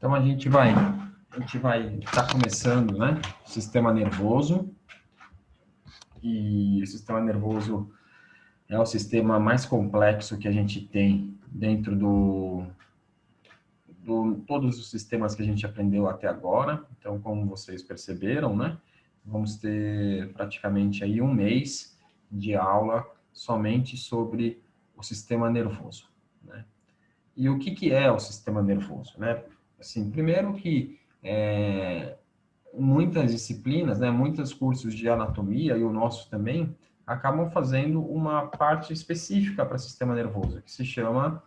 Então a gente vai estar começando, né? O sistema nervoso. E o sistema nervoso é o sistema mais complexo que a gente tem dentro do todos os sistemas que a gente aprendeu até agora. Então, como vocês perceberam, né? Vamos ter praticamente aí um mês de aula somente sobre o sistema nervoso, né? E o que é o sistema nervoso, né? Assim, primeiro que muitas disciplinas, né, muitos cursos de anatomia, e o nosso também, acabam fazendo uma parte específica para o sistema nervoso, que se chama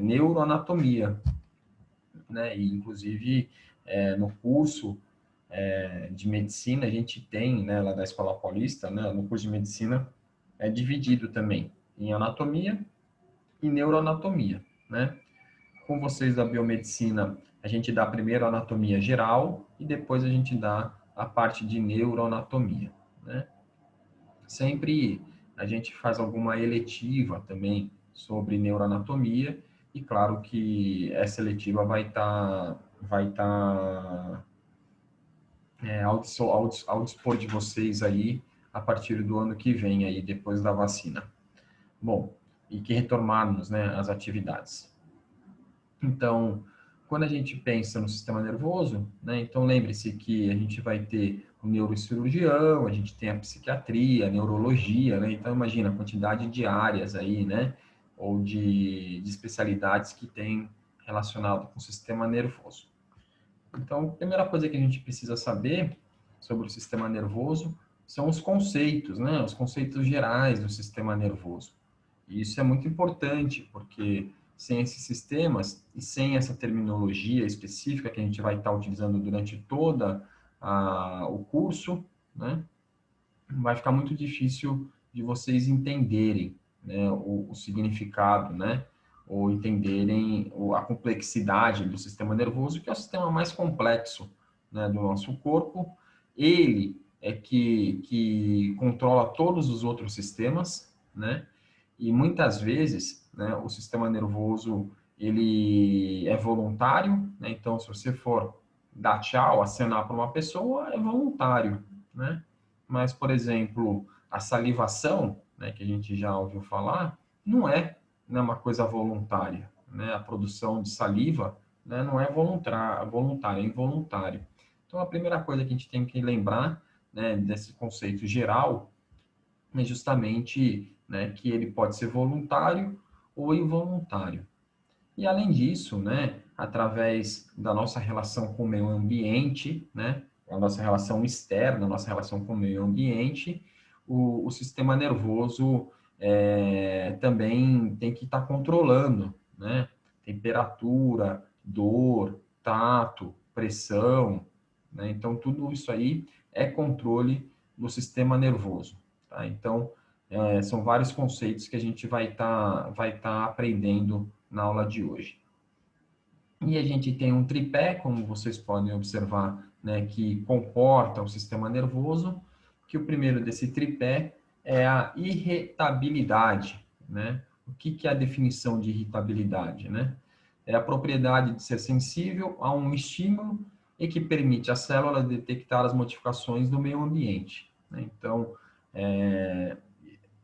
neuroanatomia, né? E, inclusive, no curso de medicina, a gente tem, né, lá da Escola Paulista, né, no curso de medicina, é dividido também em anatomia e neuroanatomia, né? Com vocês da biomedicina, a gente dá primeiro a anatomia geral e depois a gente dá a parte de neuroanatomia, né? Sempre a gente faz alguma eletiva também sobre neuroanatomia e claro que essa eletiva vai tá, ao dispor de vocês aí a partir do ano que vem aí depois da vacina. Bom, e que retornarmos, né, às atividades. Então, quando a gente pensa no sistema nervoso, né, então lembre-se que a gente vai ter o neurocirurgião, a gente tem a psiquiatria, a neurologia, né, então imagina a quantidade de áreas aí, né, ou de especialidades que tem relacionado com o sistema nervoso. Então, a primeira coisa que a gente precisa saber sobre o sistema nervoso são os conceitos, né, os conceitos gerais do sistema nervoso. E isso é muito importante, porque sem esses sistemas e sem essa terminologia específica que a gente vai estar utilizando durante toda o curso, né, vai ficar muito difícil de vocês entenderem, né, o significado, né, ou entenderem a complexidade do sistema nervoso, que é o sistema mais complexo, né, do nosso corpo. Ele é que controla todos os outros sistemas, né, e muitas vezes, né, o sistema nervoso ele é voluntário, né? Então, se você for dar tchau, acenar para uma pessoa, é voluntário, né? Mas, por exemplo, a salivação, né, que a gente já ouviu falar, não é, né, uma coisa voluntária, né? A produção de saliva, né, não é voluntária, é involuntário. Então, a primeira coisa que a gente tem que lembrar, né, desse conceito geral é justamente, né, que ele pode ser voluntário ou involuntário. E além disso, né, através da nossa relação com o meio ambiente, né, a nossa relação externa, a nossa relação com o meio ambiente, o sistema nervoso também tem que estar controlando, né, temperatura, dor, tato, pressão, né, então tudo isso aí é controle do sistema nervoso, tá? Então, são vários conceitos que a gente vai tá aprendendo na aula de hoje. E a gente tem um tripé, como vocês podem observar, né, que comporta o sistema nervoso, que o primeiro desse tripé é a irritabilidade, né? O que é a definição de irritabilidade, né? É a propriedade de ser sensível a um estímulo e que permite à célula detectar as modificações do meio ambiente, né? Então,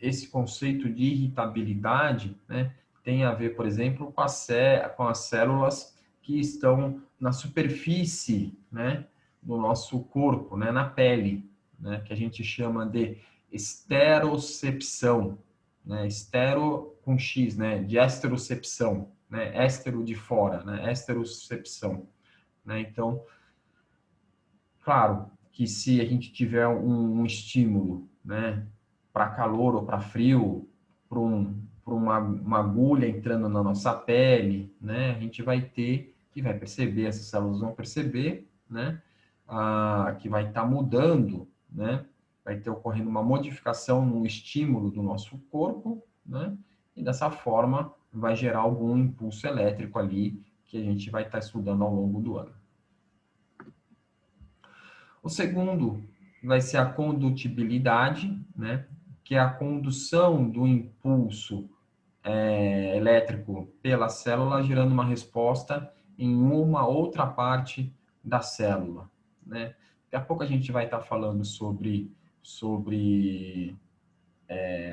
esse conceito de irritabilidade, né, tem a ver, por exemplo, com as células que estão na superfície, né, do nosso corpo, né, na pele, né, que a gente chama de esterocepção, né, estero com X, né, de esterocepção, né, estero de fora, né, esterocepção, né, então, claro que se a gente tiver um estímulo, né, para calor ou para frio, para uma agulha entrando na nossa pele, né, a gente vai ter, que vai perceber, essas células vão perceber, né, que vai estar mudando, né, vai ter ocorrendo uma modificação no estímulo do nosso corpo, né, e dessa forma vai gerar algum impulso elétrico ali que a gente vai estar estudando ao longo do ano. O segundo vai ser a condutibilidade, né, que é a condução do impulso elétrico pela célula, gerando uma resposta em uma outra parte da célula, né? Daqui a pouco a gente vai estar falando sobre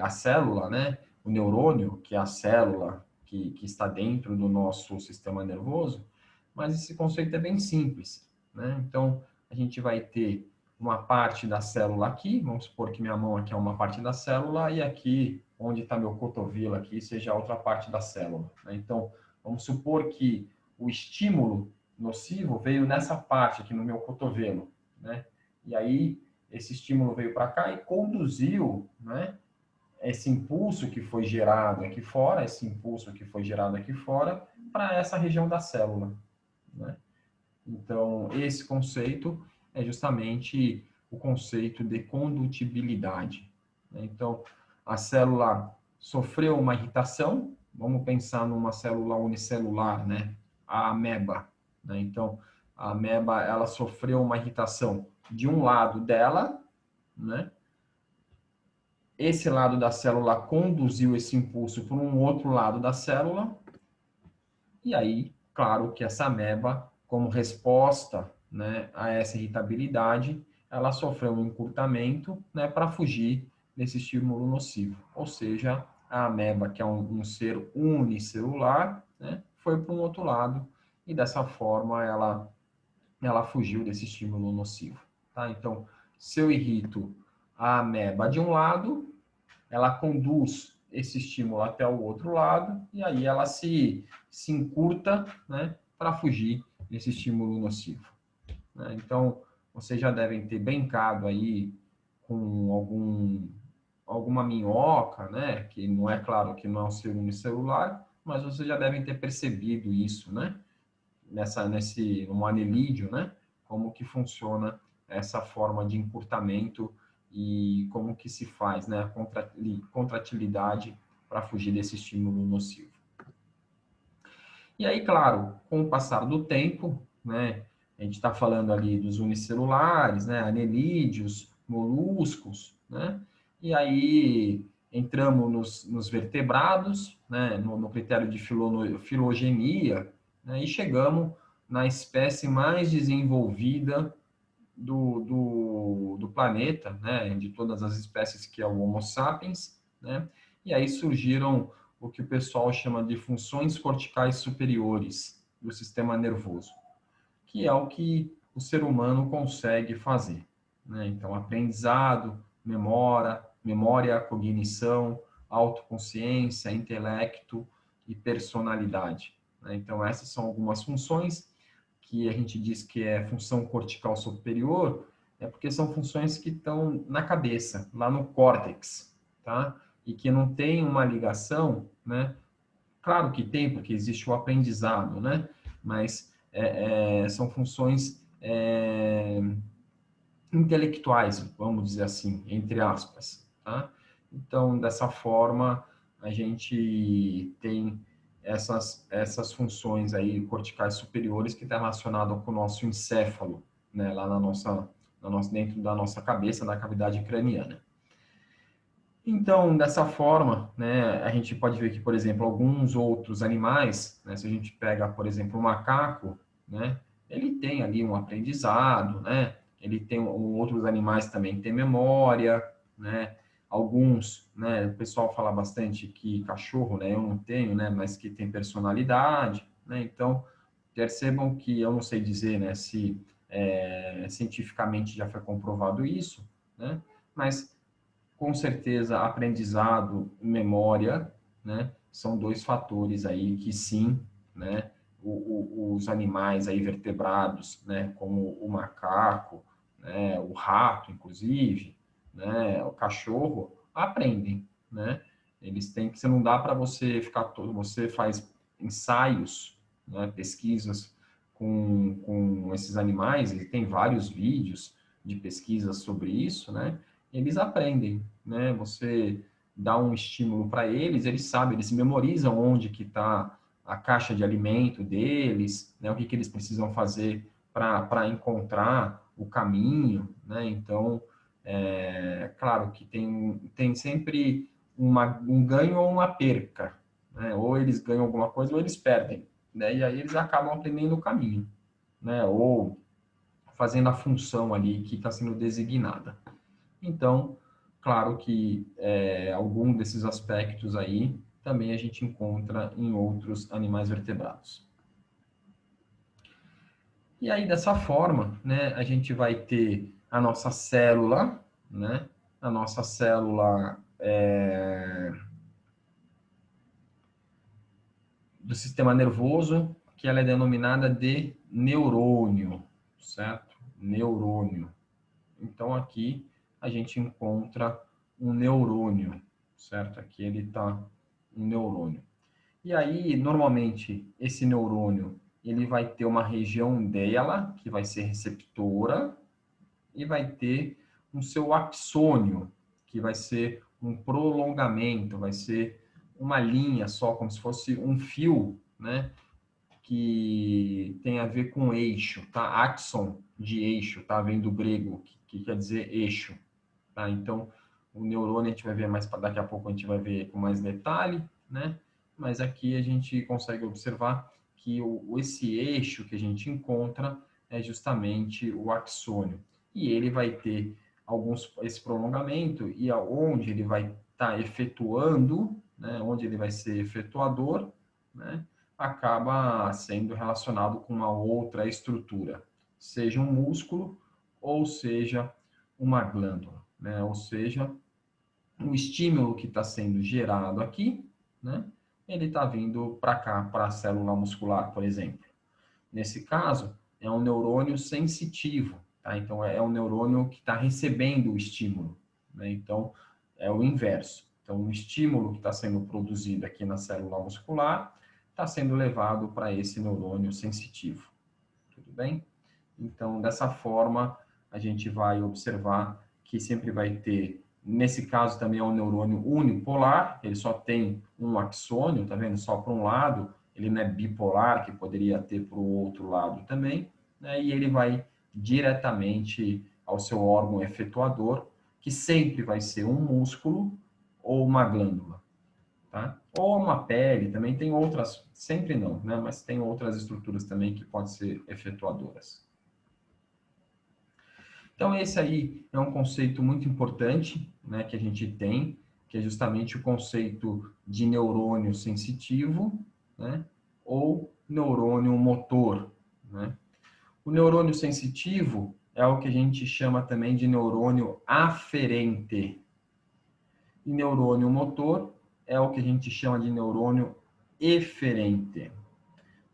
a célula, né? O neurônio, que é a célula que está dentro do nosso sistema nervoso, mas esse conceito é bem simples, né? Então, a gente vai ter uma parte da célula aqui, vamos supor que minha mão aqui é uma parte da célula, e aqui, onde está meu cotovelo aqui, seja outra parte da célula, né? Então, vamos supor que o estímulo nocivo veio nessa parte aqui no meu cotovelo, né? E aí, esse estímulo veio para cá e conduziu, né? Esse impulso que foi gerado aqui fora, esse impulso que foi gerado aqui fora, para essa região da célula, né? Então, esse conceito é justamente o conceito de condutibilidade, né? Então, a célula sofreu uma irritação, vamos pensar numa célula unicelular, né? A ameba, né? Então, a ameba, ela sofreu uma irritação de um lado dela, né? Esse lado da célula conduziu esse impulso para um outro lado da célula, e aí, claro que essa ameba, como resposta, né, a essa irritabilidade, ela sofreu um encurtamento, né, para fugir desse estímulo nocivo. Ou seja, a ameba, que é um ser unicelular, né, foi para um outro lado, e dessa forma ela fugiu desse estímulo nocivo. Tá? Então, se eu irrito a ameba de um lado, ela conduz esse estímulo até o outro lado e aí ela se encurta, né, para fugir desse estímulo nocivo, né? Então, vocês já devem ter brincado aí com alguma minhoca, né, que não é claro que não é um ser unicelular, mas vocês já devem ter percebido isso, né, no anelídeo, né, como que funciona essa forma de encurtamento e como que se faz, né, a contratilidade para fugir desse estímulo nocivo. E aí, claro, com o passar do tempo, né, a gente está falando ali dos unicelulares, né, anelídeos, moluscos, né, e aí entramos nos vertebrados, né, no critério de filogenia, né, e chegamos na espécie mais desenvolvida do planeta, né, de todas as espécies, que é o Homo sapiens, né, e aí surgiram o que o pessoal chama de funções corticais superiores do sistema nervoso, que é o que o ser humano consegue fazer, né? Então, aprendizado, memória, cognição, autoconsciência, intelecto e personalidade, né? Então, essas são algumas funções que a gente diz que é função cortical superior, é porque são funções que estão na cabeça, lá no córtex, tá? E que não tem uma ligação, né? Claro que tem, porque existe o aprendizado, né? Mas são funções intelectuais, vamos dizer assim, entre aspas, tá? Então, dessa forma, a gente tem essas funções aí corticais superiores que está relacionado com o nosso encéfalo, né? Lá dentro da nossa cabeça, na cavidade craniana. Então, dessa forma, né, a gente pode ver que, por exemplo, alguns outros animais, né, se a gente pega, por exemplo, o macaco, né, ele tem ali um aprendizado, né, ele tem outros animais também têm memória, né, alguns, né, o pessoal fala bastante que cachorro, né, eu não tenho, né, mas que tem personalidade, né, então percebam que eu não sei dizer, né, se cientificamente já foi comprovado isso, né, mas com certeza, aprendizado e memória, né, são dois fatores aí que sim, né, os animais aí vertebrados, né, como o macaco, né, o rato, inclusive, né, o cachorro, aprendem, né? Eles têm que, você não dá para você ficar todo, você faz ensaios, né, pesquisas com esses animais, e tem vários vídeos de pesquisas sobre isso, né? Eles aprendem, né? Você dá um estímulo para eles, eles sabem, eles memorizam onde que está a caixa de alimento deles, né? O que que eles precisam fazer para encontrar o caminho, né? Então, claro que tem sempre um ganho ou uma perca, né? Ou eles ganham alguma coisa ou eles perdem, né? E aí eles acabam aprendendo o caminho, né? Ou fazendo a função ali que está sendo designada. Então, claro que algum desses aspectos aí também a gente encontra em outros animais vertebrados. E aí, dessa forma, né, a gente vai ter a nossa célula, né, a nossa célula do sistema nervoso, que ela é denominada de neurônio, certo? Neurônio. Então, aqui a gente encontra um neurônio, certo? Aqui ele está um neurônio. E aí, normalmente, esse neurônio, ele vai ter uma região dela, que vai ser receptora, e vai ter um seu axônio, que vai ser um prolongamento, vai ser uma linha só, como se fosse um fio, né? Que tem a ver com eixo, tá? Axon, de eixo, tá? Vem do grego, que quer dizer eixo, tá? Então, o neurônio a gente vai ver mais, daqui a pouco a gente vai ver com mais detalhe, né? Mas aqui a gente consegue observar que esse eixo que a gente encontra é justamente o axônio. E ele vai ter esse prolongamento e aonde ele vai estar efetuando, né? Onde ele vai ser efetuador, né? Acaba sendo relacionado com uma outra estrutura, seja um músculo ou seja uma glândula, né? Ou seja, o estímulo que está sendo gerado aqui, né? Ele está vindo para cá, para a célula muscular, por exemplo. Nesse caso, é um neurônio sensitivo, tá? Então, é um neurônio que está recebendo o estímulo, né? Então, é o inverso. Então, o estímulo que está sendo produzido aqui na célula muscular está sendo levado para esse neurônio sensitivo. Tudo bem? Então, dessa forma, a gente vai observar que sempre vai ter, nesse caso também é um neurônio unipolar, ele só tem um axônio, tá vendo? Só para um lado, ele não é bipolar, que poderia ter para o outro lado também, né? E ele vai diretamente ao seu órgão efetuador, que sempre vai ser um músculo ou uma glândula, tá? Ou uma pele, também tem outras, sempre não, né? Mas tem outras estruturas também que podem ser efetuadoras. Então, esse aí é um conceito muito importante, né, que a gente tem, que é justamente o conceito de neurônio sensitivo, né, ou neurônio motor, né? O neurônio sensitivo é o que a gente chama também de neurônio aferente. E neurônio motor é o que a gente chama de neurônio eferente.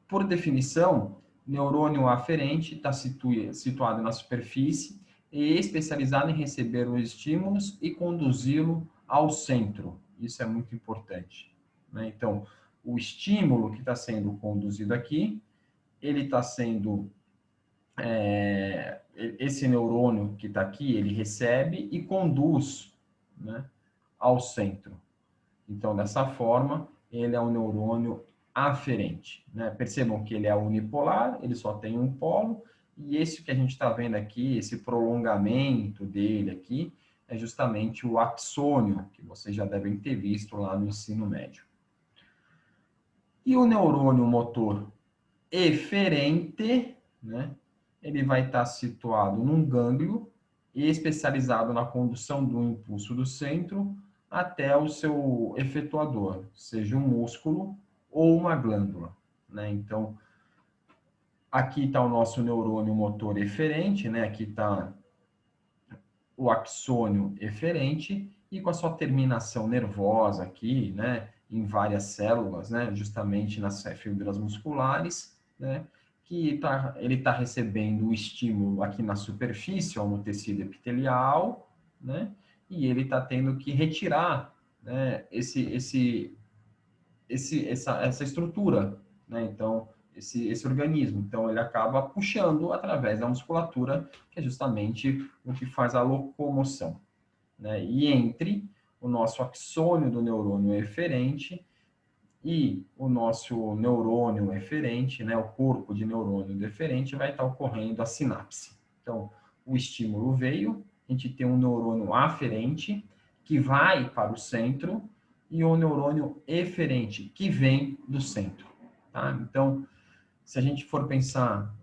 Por definição, neurônio aferente está situado na superfície e especializado em receber os estímulos e conduzi-lo ao centro. Isso é muito importante, né? Então, o estímulo que está sendo conduzido aqui, ele está sendo esse neurônio que está aqui, ele recebe e conduz, né, ao centro. Então, dessa forma, ele é um neurônio aferente, né? Percebam que ele é unipolar, ele só tem um polo, e esse que a gente está vendo aqui, esse prolongamento dele aqui, é justamente o axônio, que vocês já devem ter visto lá no ensino médio. E o neurônio motor eferente, né? Ele vai estar situado num gânglio e especializado na condução do impulso do centro até o seu efetuador, seja um músculo ou uma glândula, né? Então, aqui está o nosso neurônio motor eferente, né? Aqui está o axônio eferente e com a sua terminação nervosa aqui, né? Em várias células, né? Justamente nas fibras musculares, né? Que ele está recebendo o estímulo aqui na superfície, ou no tecido epitelial, né? E ele está tendo que retirar, né, essa estrutura, né? Então, esse organismo. Então, ele acaba puxando através da musculatura, que é justamente o que faz a locomoção, né? E entre o nosso axônio do neurônio eferente e o nosso neurônio eferente, né, o corpo de neurônio deferente, vai estar ocorrendo a sinapse. Então, o estímulo veio, a gente tem um neurônio aferente, que vai para o centro, e o neurônio eferente, que vem do centro. Tá? Então, se a gente for pensar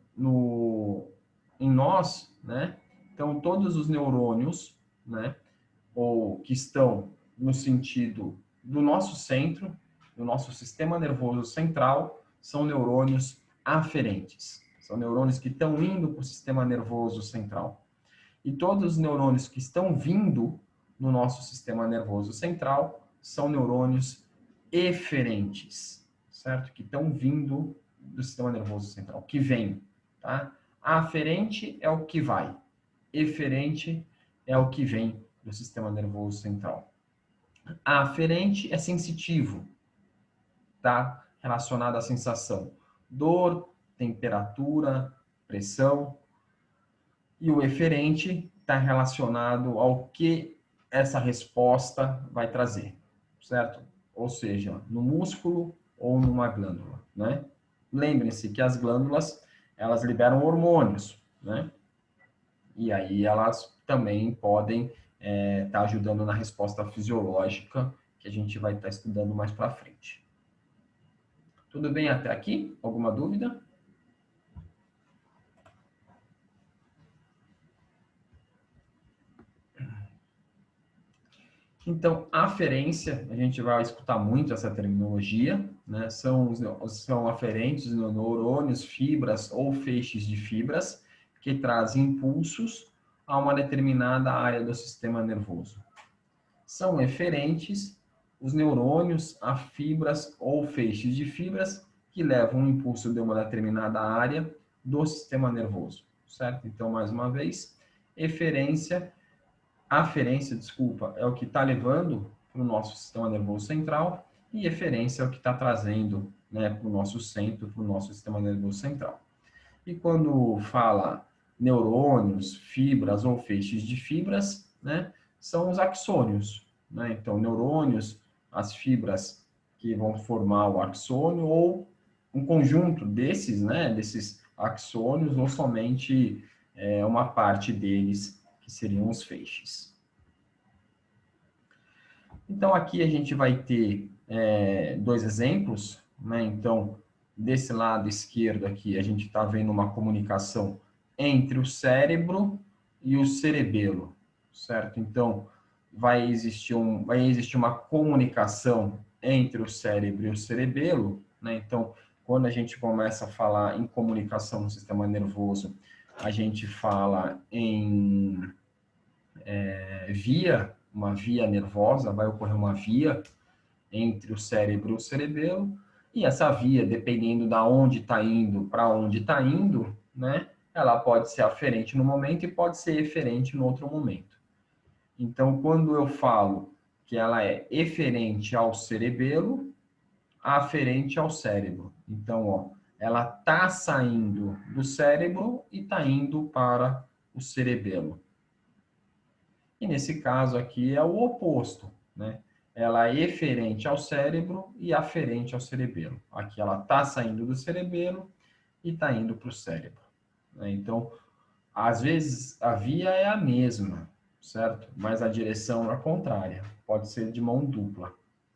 em nós, né? Então, todos os neurônios, né? Ou que estão no sentido do nosso centro, do nosso sistema nervoso central, são neurônios aferentes. São neurônios que estão indo para o sistema nervoso central. E todos os neurônios que estão vindo no nosso sistema nervoso central são neurônios eferentes, certo? Que estão vindo do sistema nervoso central, que vem, tá? Aferente é o que vai, eferente é o que vem do sistema nervoso central. Aferente é sensitivo, tá? Relacionado à sensação, dor, temperatura, pressão. E o eferente está relacionado ao que essa resposta vai trazer, certo? Ou seja, no músculo ou numa glândula, né? Lembrem-se que as glândulas, elas liberam hormônios, né? E aí elas também podem estar ajudando na resposta fisiológica que a gente vai estar estudando mais para frente. Tudo bem até aqui? Alguma dúvida? Então, aferência, a gente vai escutar muito essa terminologia, né? São aferentes neurônios, fibras ou feixes de fibras que trazem impulsos a uma determinada área do sistema nervoso. São eferentes os neurônios a fibras ou feixes de fibras que levam um impulso de uma determinada área do sistema nervoso, certo? Então, mais uma vez, aferência, desculpa, é o que está levando para o nosso sistema nervoso central e eferência é o que está trazendo, né, para o nosso centro, para o nosso sistema nervoso central. E quando fala neurônios, fibras ou feixes de fibras, né, são os axônios, né? Então, neurônios, as fibras que vão formar o axônio ou um conjunto desses, né, desses axônios ou somente uma parte deles que seriam os feixes. Então, aqui a gente vai ter dois exemplos, né? Então, desse lado esquerdo aqui, a gente está vendo uma comunicação entre o cérebro e o cerebelo, certo? Então, vai existir uma comunicação entre o cérebro e o cerebelo, né? Então, quando a gente começa a falar em comunicação no sistema nervoso, a gente fala em uma via nervosa, vai ocorrer uma via entre o cérebro e o cerebelo, e essa via, dependendo da onde está indo, para onde está indo, né, ela pode ser aferente no momento e pode ser eferente no outro momento. Então, quando eu falo que ela é eferente ao cerebelo, aferente ao cérebro. Então, ó, ela está saindo do cérebro e está indo para o cerebelo. E nesse caso aqui é o oposto, né? Ela é eferente ao cérebro e aferente ao cerebelo. Aqui ela está saindo do cerebelo e está indo para o cérebro, né? Então, às vezes a via é a mesma, certo? Mas a direção é contrária. Pode ser de mão dupla,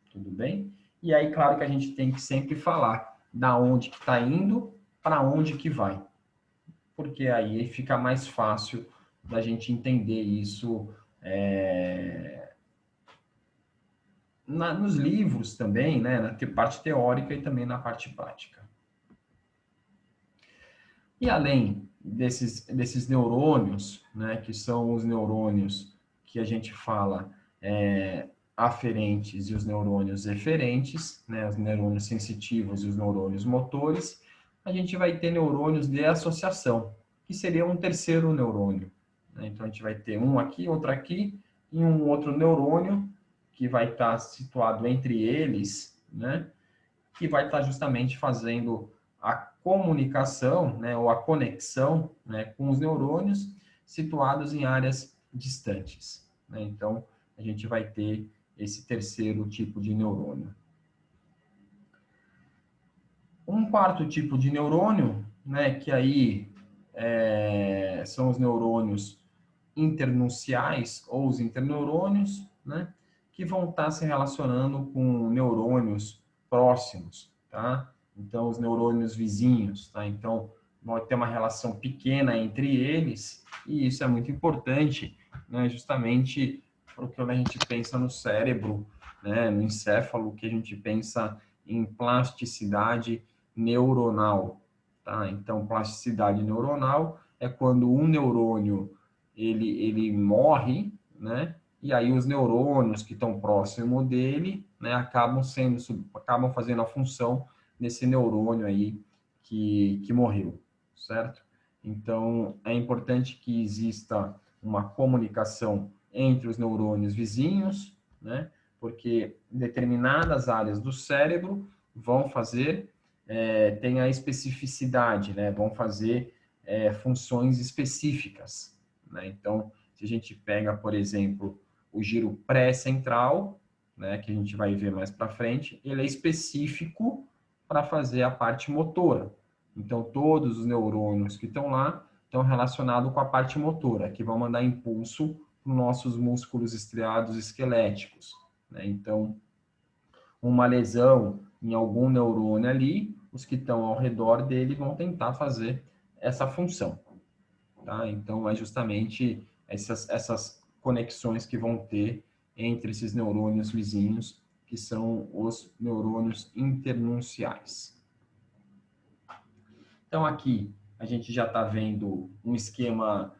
tudo bem? E aí, claro que a gente tem que sempre falar da onde que está indo para onde que vai, porque aí fica mais fácil da gente entender isso nos livros também, né, na parte teórica e também na parte prática. E além desses neurônios, né, que são os neurônios que a gente fala aferentes e os neurônios eferentes, né, os neurônios sensitivos e os neurônios motores, a gente vai ter neurônios de associação, que seria um terceiro neurônio, né? Então, a gente vai ter um aqui, outro aqui, e um outro neurônio que vai estar situado entre eles, né? Que vai estar justamente fazendo a comunicação, né, ou a conexão, né, com os neurônios situados em áreas distantes, né? Então, a gente vai ter esse terceiro tipo de neurônio. Um quarto tipo de neurônio, né, que aí são os neurônios internunciais ou os interneurônios, né, que vão estar se relacionando com neurônios próximos, tá? então os neurônios vizinhos, tá? Então, vai ter uma relação pequena entre eles, e isso é muito importante, né? Justamente porque quando a gente pensa no cérebro, né, no encéfalo, que a gente pensa em plasticidade neuronal, tá? Então, plasticidade neuronal é quando um neurônio ele morre, né? E aí os neurônios que estão próximo dele, né, acabam fazendo a função desse neurônio aí que morreu, certo? Então, é importante que exista uma comunicação entre os neurônios vizinhos, né? Porque determinadas áreas do cérebro vão fazer, tem a especificidade, né? Vão fazer funções específicas, né? Então, se a gente pega, por exemplo, o giro pré-central, né, que a gente vai ver mais para frente, ele é específico para fazer a parte motora. Então, todos os neurônios que estão lá estão relacionados com a parte motora, que vão mandar impulso para os nossos músculos estriados esqueléticos, né? Então, uma lesão em algum neurônio ali, os que estão ao redor dele vão tentar fazer essa função, tá? Então, é justamente essas conexões que vão ter entre esses neurônios vizinhos, que são os neurônios internunciais. Então, aqui a gente já está vendo um esquema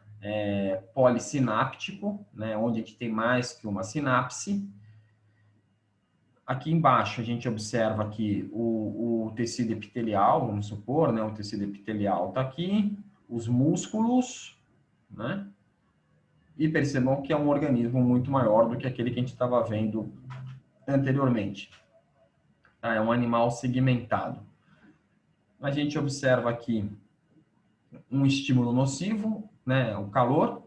polissináptico, né, onde a gente tem mais que uma sinapse. Aqui embaixo a gente observa aqui o tecido epitelial, vamos supor, né, o tecido epitelial está aqui, os músculos, né, e percebam que é um organismo muito maior do que aquele que a gente estava vendo anteriormente. Tá? É um animal segmentado. A gente observa aqui um estímulo nocivo, né, o calor.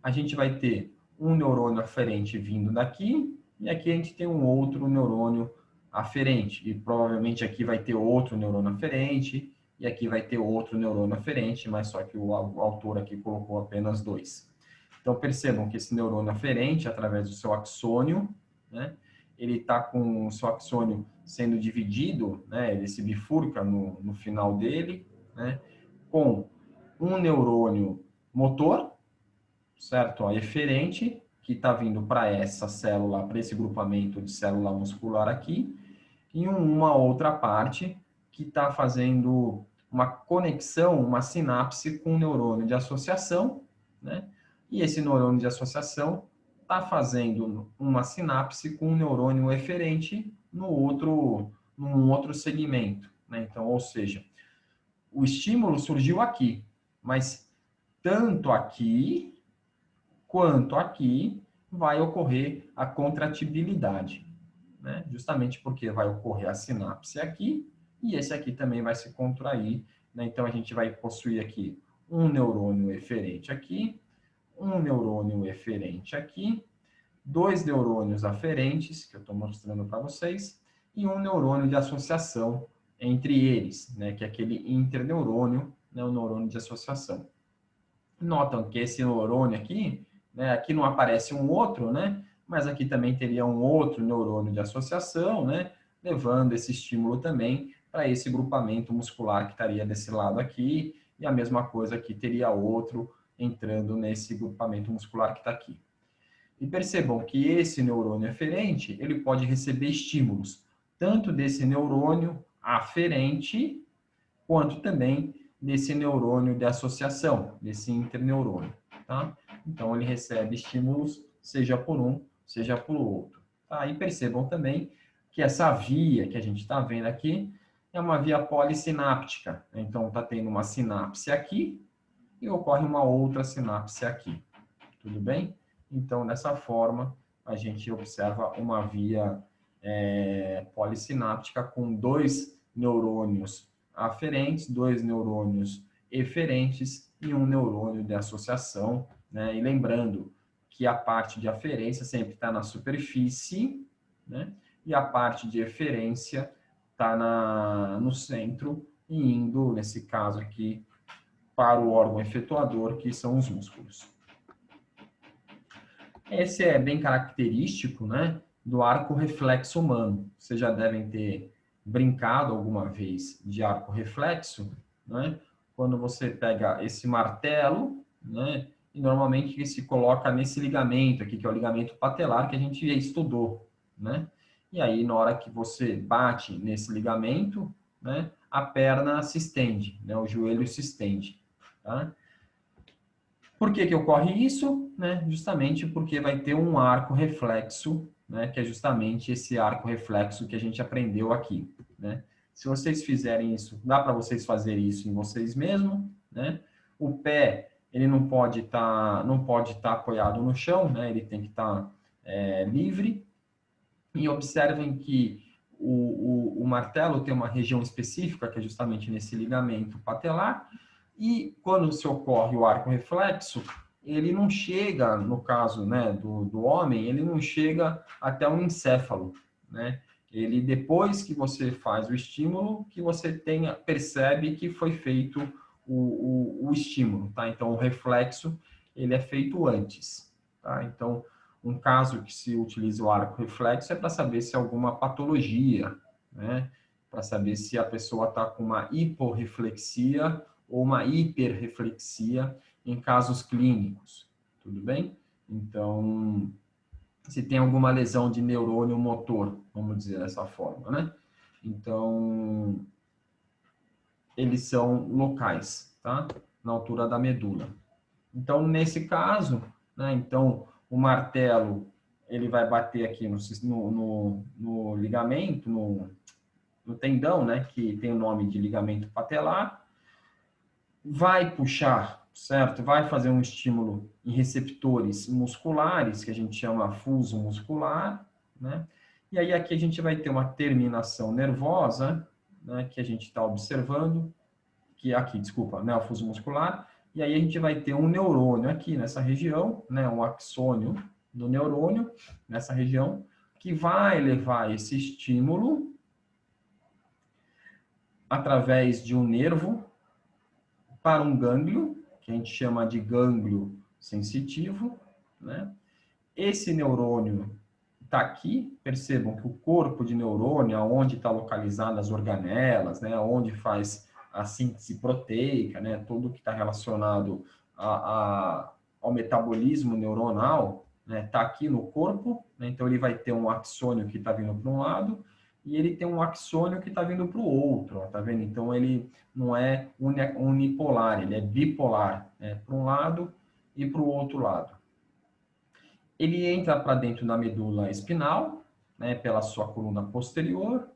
A gente vai ter um neurônio aferente vindo daqui, e aqui a gente tem um outro neurônio aferente. E provavelmente aqui vai ter outro neurônio aferente, e aqui vai ter outro neurônio aferente, mas só que o autor aqui colocou apenas 2. Então, percebam que esse neurônio aferente, através do seu axônio, né, ele está com o seu axônio sendo dividido, né, ele se bifurca no final dele, né, com um neurônio motor, certo? Eferente, que está vindo para essa célula, para esse grupamento de célula muscular aqui, e uma outra parte que está fazendo uma conexão, uma sinapse com o neurônio de associação, né? E esse neurônio de associação está fazendo uma sinapse com o neurônio eferente num outro segmento, né? Então, ou seja, o estímulo surgiu aqui, mas tanto aqui quanto aqui vai ocorrer a contratibilidade, né? Justamente porque vai ocorrer a sinapse aqui e esse aqui também vai se contrair, né? Então a gente vai possuir aqui um neurônio eferente aqui, um neurônio eferente aqui, dois neurônios aferentes, que eu estou mostrando para vocês, e um neurônio de associação entre eles, né? Que é aquele interneurônio, né? O neurônio de associação. Notam que esse neurônio aqui, né, aqui não aparece um outro, né, mas aqui também teria um outro neurônio de associação, né, levando esse estímulo também para esse grupamento muscular que estaria desse lado aqui, e a mesma coisa aqui teria outro entrando nesse grupamento muscular que está aqui. E percebam que esse neurônio aferente, ele pode receber estímulos, tanto desse neurônio aferente, quanto também desse neurônio de associação, desse interneurônio, tá? Então, ele recebe estímulos, seja por um, seja por outro. Tá? E percebam também que essa via que a gente está vendo aqui é uma via polissináptica. Então, está tendo uma sinapse aqui e ocorre uma outra sinapse aqui. Tudo bem? Então, dessa forma, a gente observa uma via polissináptica com dois neurônios aferentes, dois neurônios eferentes e um neurônio de associação, né? E lembrando que a parte de aferência sempre está na superfície, né? E a parte de eferência está no centro e indo, nesse caso aqui, para o órgão efetuador, que são os músculos. Esse é bem característico, né, do arco reflexo humano. Vocês já devem ter brincado alguma vez de arco reflexo, né? Quando você pega esse martelo, né? E normalmente ele se coloca nesse ligamento aqui, que é o ligamento patelar que a gente já estudou, né? E aí, na hora que você bate nesse ligamento, né? A perna se estende, né? O joelho se estende, tá? Por que que ocorre isso? Né? Justamente porque vai ter um arco reflexo, né? Que é justamente esse arco reflexo que a gente aprendeu aqui, né? Se vocês fizerem isso, dá para vocês fazerem isso em vocês mesmos, né? O pé, ele não pode estar apoiado no chão, né? Ele tem que estar livre. E observem que o martelo tem uma região específica, que é justamente nesse ligamento patelar, e quando se ocorre o arco reflexo, ele não chega, no caso, né, do homem, ele não chega até o encéfalo, né? Ele, depois que você faz o estímulo, que você percebe que foi feito o estímulo, tá? Então, o reflexo, ele é feito antes, tá? Então, um caso que se utiliza o arco reflexo é para saber se há alguma patologia, né? Para saber se a pessoa está com uma hiporreflexia ou uma hiperreflexia em casos clínicos, tudo bem? Então, se tem alguma lesão de neurônio motor, vamos dizer dessa forma, né? Então, eles são locais, tá? Na altura da medula. Então, nesse caso, né? Então, o martelo, ele vai bater aqui no ligamento, no tendão, né? Que tem o nome de ligamento patelar, vai puxar, certo? Vai fazer um estímulo em receptores musculares, que a gente chama fuso muscular, né? E aí aqui a gente vai ter uma terminação nervosa, né? Que a gente está observando, que aqui, desculpa, né? O fuso muscular. E aí a gente vai ter um neurônio aqui nessa região, né? Um axônio do neurônio nessa região, que vai levar esse estímulo através de um nervo para um gânglio, que a gente chama de gânglio sensitivo, né? Esse neurônio está aqui, percebam que o corpo de neurônio, onde está localizado as organelas, né? Onde faz a síntese proteica, né? Tudo que está relacionado ao metabolismo neuronal, né? Está aqui no corpo, né? Então ele vai ter um axônio que está vindo para um lado, e ele tem um axônio que está vindo para o outro, ó, tá vendo? Então, ele não é unipolar, ele é bipolar, né? Para um lado e para o outro lado. Ele entra para dentro da medula espinal, né? Pela sua coluna posterior,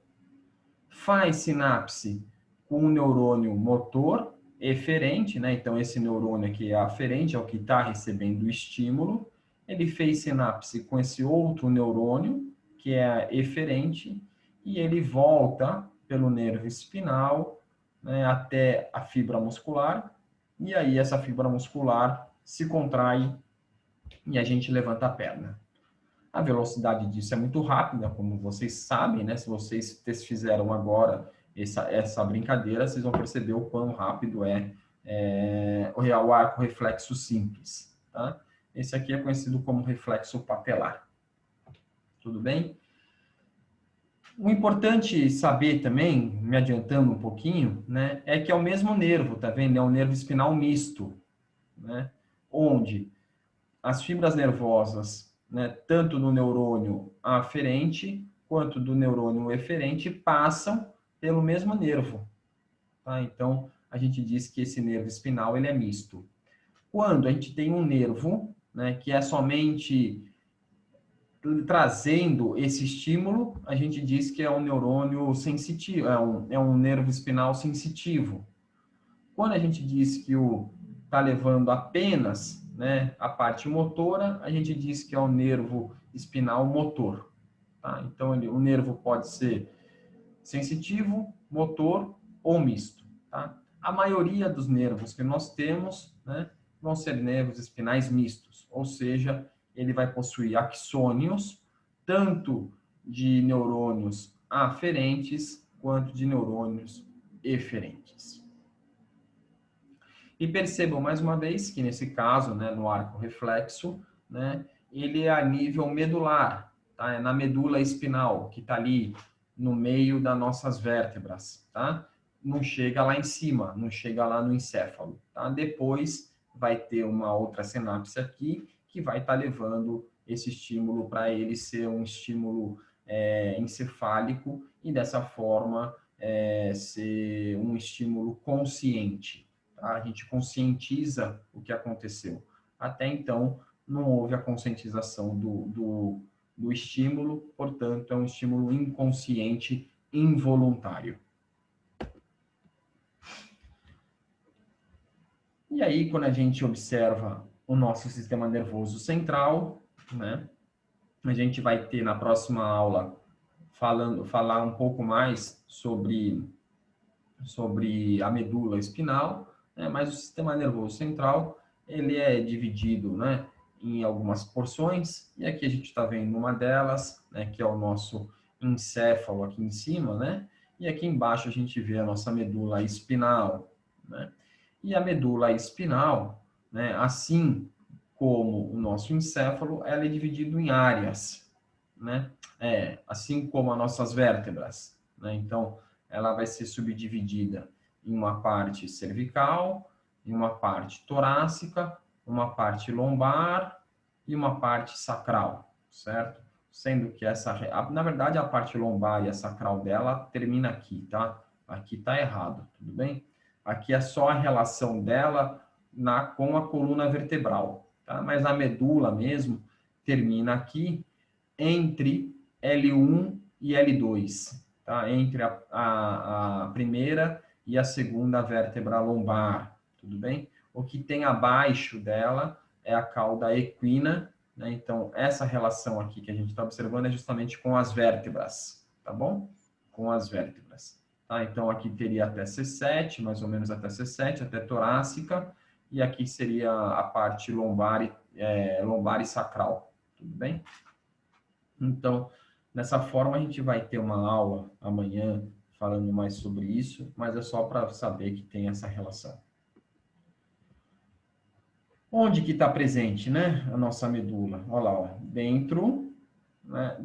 faz sinapse com o neurônio motor eferente, né? Então, esse neurônio aqui é aferente, é o que está recebendo o estímulo. Ele fez sinapse com esse outro neurônio, que é eferente, e ele volta pelo nervo espinal, né, até a fibra muscular, e aí essa fibra muscular se contrai e a gente levanta a perna. A velocidade disso é muito rápida, como vocês sabem, né? Se vocês fizeram agora essa brincadeira, vocês vão perceber o quão rápido o arco reflexo simples, tá? Esse aqui é conhecido como reflexo patelar. Tudo bem? O importante saber também, me adiantando um pouquinho, né, é que é o mesmo nervo, tá vendo? É um nervo espinal misto, né? Onde as fibras nervosas, né, tanto do neurônio aferente quanto do neurônio eferente, passam pelo mesmo nervo, tá? Então, a gente diz que esse nervo espinal ele é misto. Quando a gente tem um nervo, né, que é somente trazendo esse estímulo, a gente diz que é um neurônio sensitivo, é um nervo espinal sensitivo. Quando a gente diz que está levando apenas, né, a parte motora, a gente diz que é o nervo espinal motor. Tá? Então, o nervo pode ser sensitivo, motor ou misto. Tá? A maioria dos nervos que nós temos, né, vão ser nervos espinais mistos, ou seja, ele vai possuir axônios, tanto de neurônios aferentes quanto de neurônios eferentes. E percebam mais uma vez que nesse caso, né, no arco reflexo, né, ele é a nível medular, tá? É na medula espinal, que está ali no meio das nossas vértebras, tá? Não chega lá em cima, não chega lá no encéfalo, tá? Depois vai ter uma outra sinapse aqui que vai estar levando esse estímulo para ele ser um estímulo encefálico e dessa forma ser um estímulo consciente, tá? A gente conscientiza o que aconteceu. Até então, não houve a conscientização do estímulo, portanto, é um estímulo inconsciente involuntário. E aí, quando a gente observa o nosso sistema nervoso central, né, a gente vai ter na próxima aula falar um pouco mais sobre a medula espinal, né, mas o sistema nervoso central, ele é dividido, né, em algumas porções, e aqui a gente está vendo uma delas, né, que é o nosso encéfalo aqui em cima, né, e aqui embaixo a gente vê a nossa medula espinal, né, e a medula espinal, né, assim como o nosso encéfalo, ela é dividida em áreas, né, assim como as nossas vértebras, né, então ela vai ser subdividida em uma parte cervical, em uma parte torácica, uma parte lombar e uma parte sacral, certo? Sendo que na verdade, a parte lombar e a sacral dela termina aqui, tá? Aqui tá errado, tudo bem? Aqui é só a relação dela com a coluna vertebral, tá? Mas a medula mesmo termina aqui entre L1 e L2, tá? Entre a primeira e a segunda vértebra lombar, tudo bem? O que tem abaixo dela é a cauda equina, né? Então, essa relação aqui que a gente está observando é justamente com as vértebras, tá bom? Com as vértebras, tá? Então, aqui teria até C7, mais ou menos até C7, até torácica, e aqui seria a parte lombar e sacral, tudo bem? Então, dessa forma, a gente vai ter uma aula amanhã falando mais sobre isso, mas é só para saber que tem essa relação. Onde que está presente, né, a nossa medula? Olha lá, ó, dentro, né,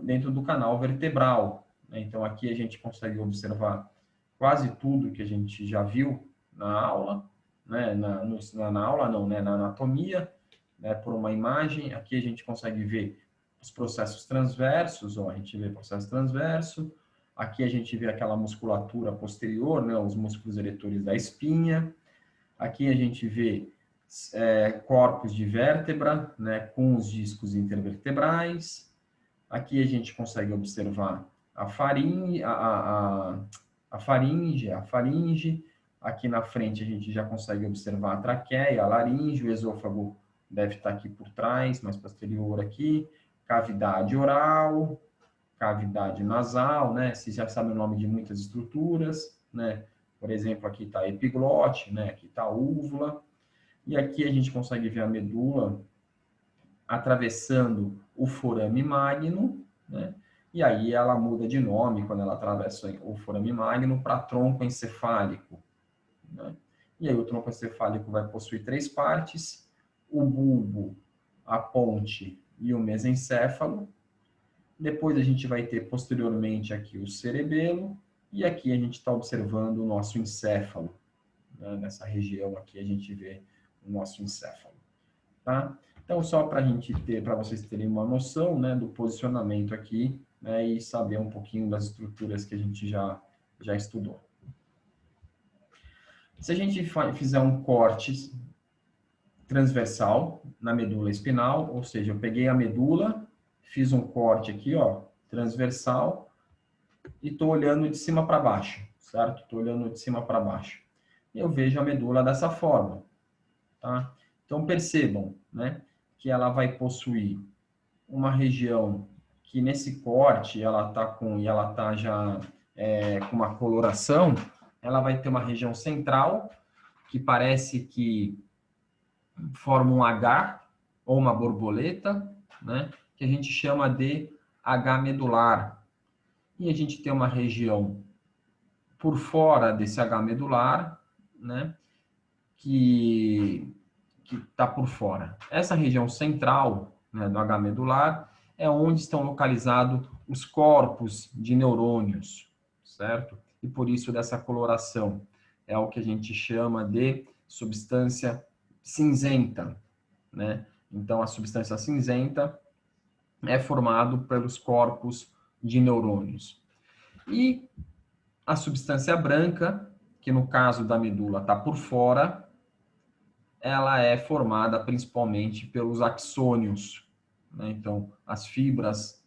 dentro do canal vertebral, né? Então, aqui a gente consegue observar quase tudo que a gente já viu na aula, né, na aula não, né, na anatomia, né, por uma imagem. Aqui a gente consegue ver os processos transversos, ó, a gente vê processo transverso. Aqui a gente vê aquela musculatura posterior, né, os músculos eretores da espinha. Aqui a gente vê corpos de vértebra, né, com os discos intervertebrais. Aqui a gente consegue observar a faringe, a faringe. Aqui na frente a gente já consegue observar a traqueia, a laringe, o esôfago deve estar aqui por trás, mais posterior aqui, cavidade oral, cavidade nasal, né? Você já sabe o nome de muitas estruturas, né? Por exemplo, aqui está a epiglote, né? Aqui está a úvula. E aqui a gente consegue ver a medula atravessando o forame magno, né? E aí ela muda de nome quando ela atravessa o forame magno para tronco encefálico, né? E aí o tronco encefálico vai possuir 3 partes: o bulbo, a ponte e o mesencéfalo. Depois a gente vai ter posteriormente aqui o cerebelo, e aqui a gente está observando o nosso encéfalo, né? Nessa região aqui a gente vê o nosso encéfalo, tá? Então, só para vocês terem uma noção, né, do posicionamento aqui, né, e saber um pouquinho das estruturas que a gente já estudou. Se a gente fizer um corte transversal na medula espinal, ou seja, eu peguei a medula, fiz um corte aqui, ó, transversal, e estou olhando de cima para baixo, certo? Estou olhando de cima para baixo. E eu vejo a medula dessa forma, tá? Então, percebam, né, que ela vai possuir uma região que nesse corte ela tá já com uma coloração, ela vai ter uma região central que parece que forma um H ou uma borboleta, né, que a gente chama de H medular. E a gente tem uma região por fora desse H medular, né, que está por fora. Essa região central, né, do H medular é onde estão localizados os corpos de neurônios, certo? E por isso dessa coloração. É o que a gente chama de substância cinzenta, né? Então, a substância cinzenta é formado pelos corpos de neurônios. E a substância branca, que no caso da medula está por fora, ela é formada principalmente pelos axônios, né? Então, as fibras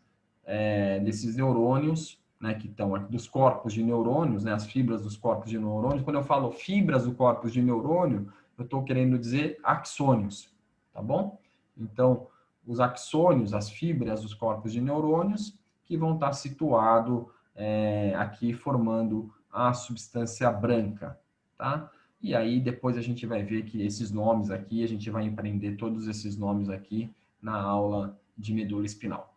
desses neurônios, né, que estão aqui dos corpos de neurônios, né, as fibras dos corpos de neurônios. Quando eu falo fibras do corpo de neurônio, eu estou querendo dizer axônios, tá bom? Então, os axônios, as fibras dos corpos de neurônios, que vão estar situados aqui formando a substância branca, tá? E aí depois a gente vai ver que esses nomes aqui, a gente vai aprender todos esses nomes aqui na aula de medula espinal.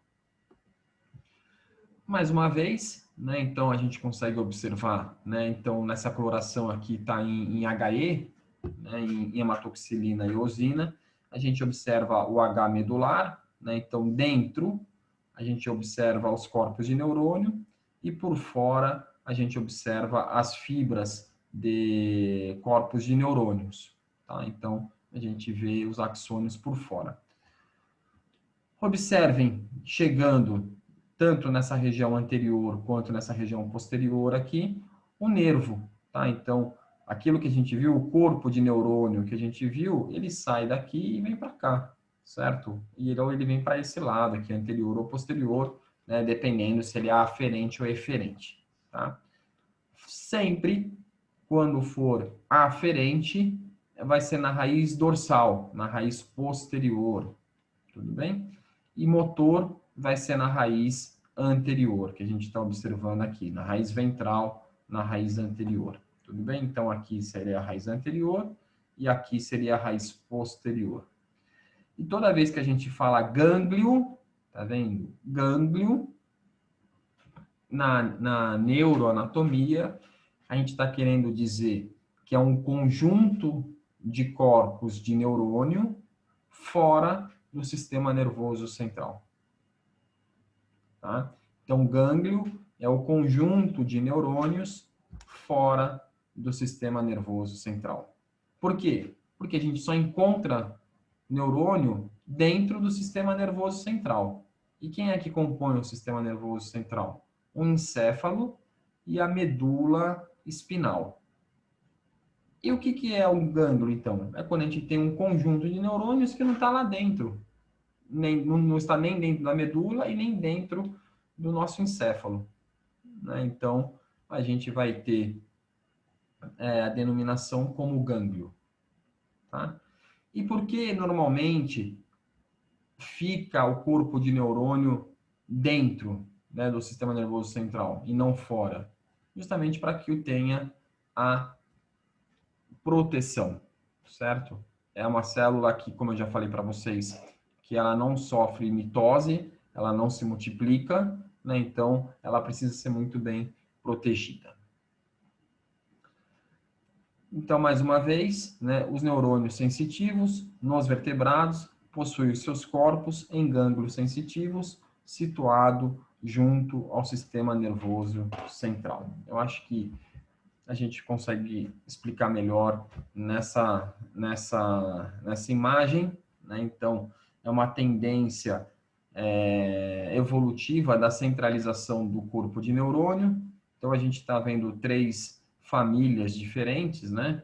Mais uma vez, né, então a gente consegue observar, né, então nessa coloração aqui está em HE, né, em hematoxilina e eosina, a gente observa o H medular, né, então dentro a gente observa os corpos de neurônio e por fora a gente observa as fibras de corpos de neurônios, tá? Então a gente vê os axônios por fora. Observem, chegando tanto nessa região anterior quanto nessa região posterior aqui, o nervo, tá? Então, aquilo que a gente viu, o corpo de neurônio que a gente viu, ele sai daqui e vem para cá, certo? E ele vem para esse lado aqui, anterior ou posterior, né? Dependendo se ele é aferente ou eferente, tá? Sempre, quando for aferente, vai ser na raiz dorsal, na raiz posterior, tudo bem? E motor vai ser na raiz anterior, que a gente está observando aqui, na raiz ventral, na raiz anterior. Tudo bem? Então, aqui seria a raiz anterior e aqui seria a raiz posterior. E toda vez que a gente fala gânglio, tá vendo? Gânglio, na neuroanatomia, a gente está querendo dizer que é um conjunto de corpos de neurônio fora do sistema nervoso central. Tá? Então, gânglio é o conjunto de neurônios fora do sistema nervoso central. Por quê? Porque a gente só encontra neurônio dentro do sistema nervoso central. E quem é que compõe o sistema nervoso central? O encéfalo e a medula espinal. E o que é um gânglio, então? É quando a gente tem um conjunto de neurônios que não está lá dentro. Não está nem dentro da medula e nem dentro do nosso encéfalo, né? Então, a gente vai ter a denominação como gânglio, tá? E por que normalmente fica o corpo de neurônio dentro, né, do sistema nervoso central e não fora? Justamente para que o tenha a proteção, certo? É uma célula que, como eu já falei para vocês, que ela não sofre mitose, ela não se multiplica, né? Então, ela precisa ser muito bem protegida. Então, mais uma vez, né, os neurônios sensitivos nos vertebrados possuem os seus corpos em gânglios sensitivos situado junto ao sistema nervoso central. Eu acho que a gente consegue explicar melhor nessa imagem, né? Então, é uma tendência evolutiva da centralização do corpo de neurônio. Então, a gente está vendo 3 famílias diferentes, né?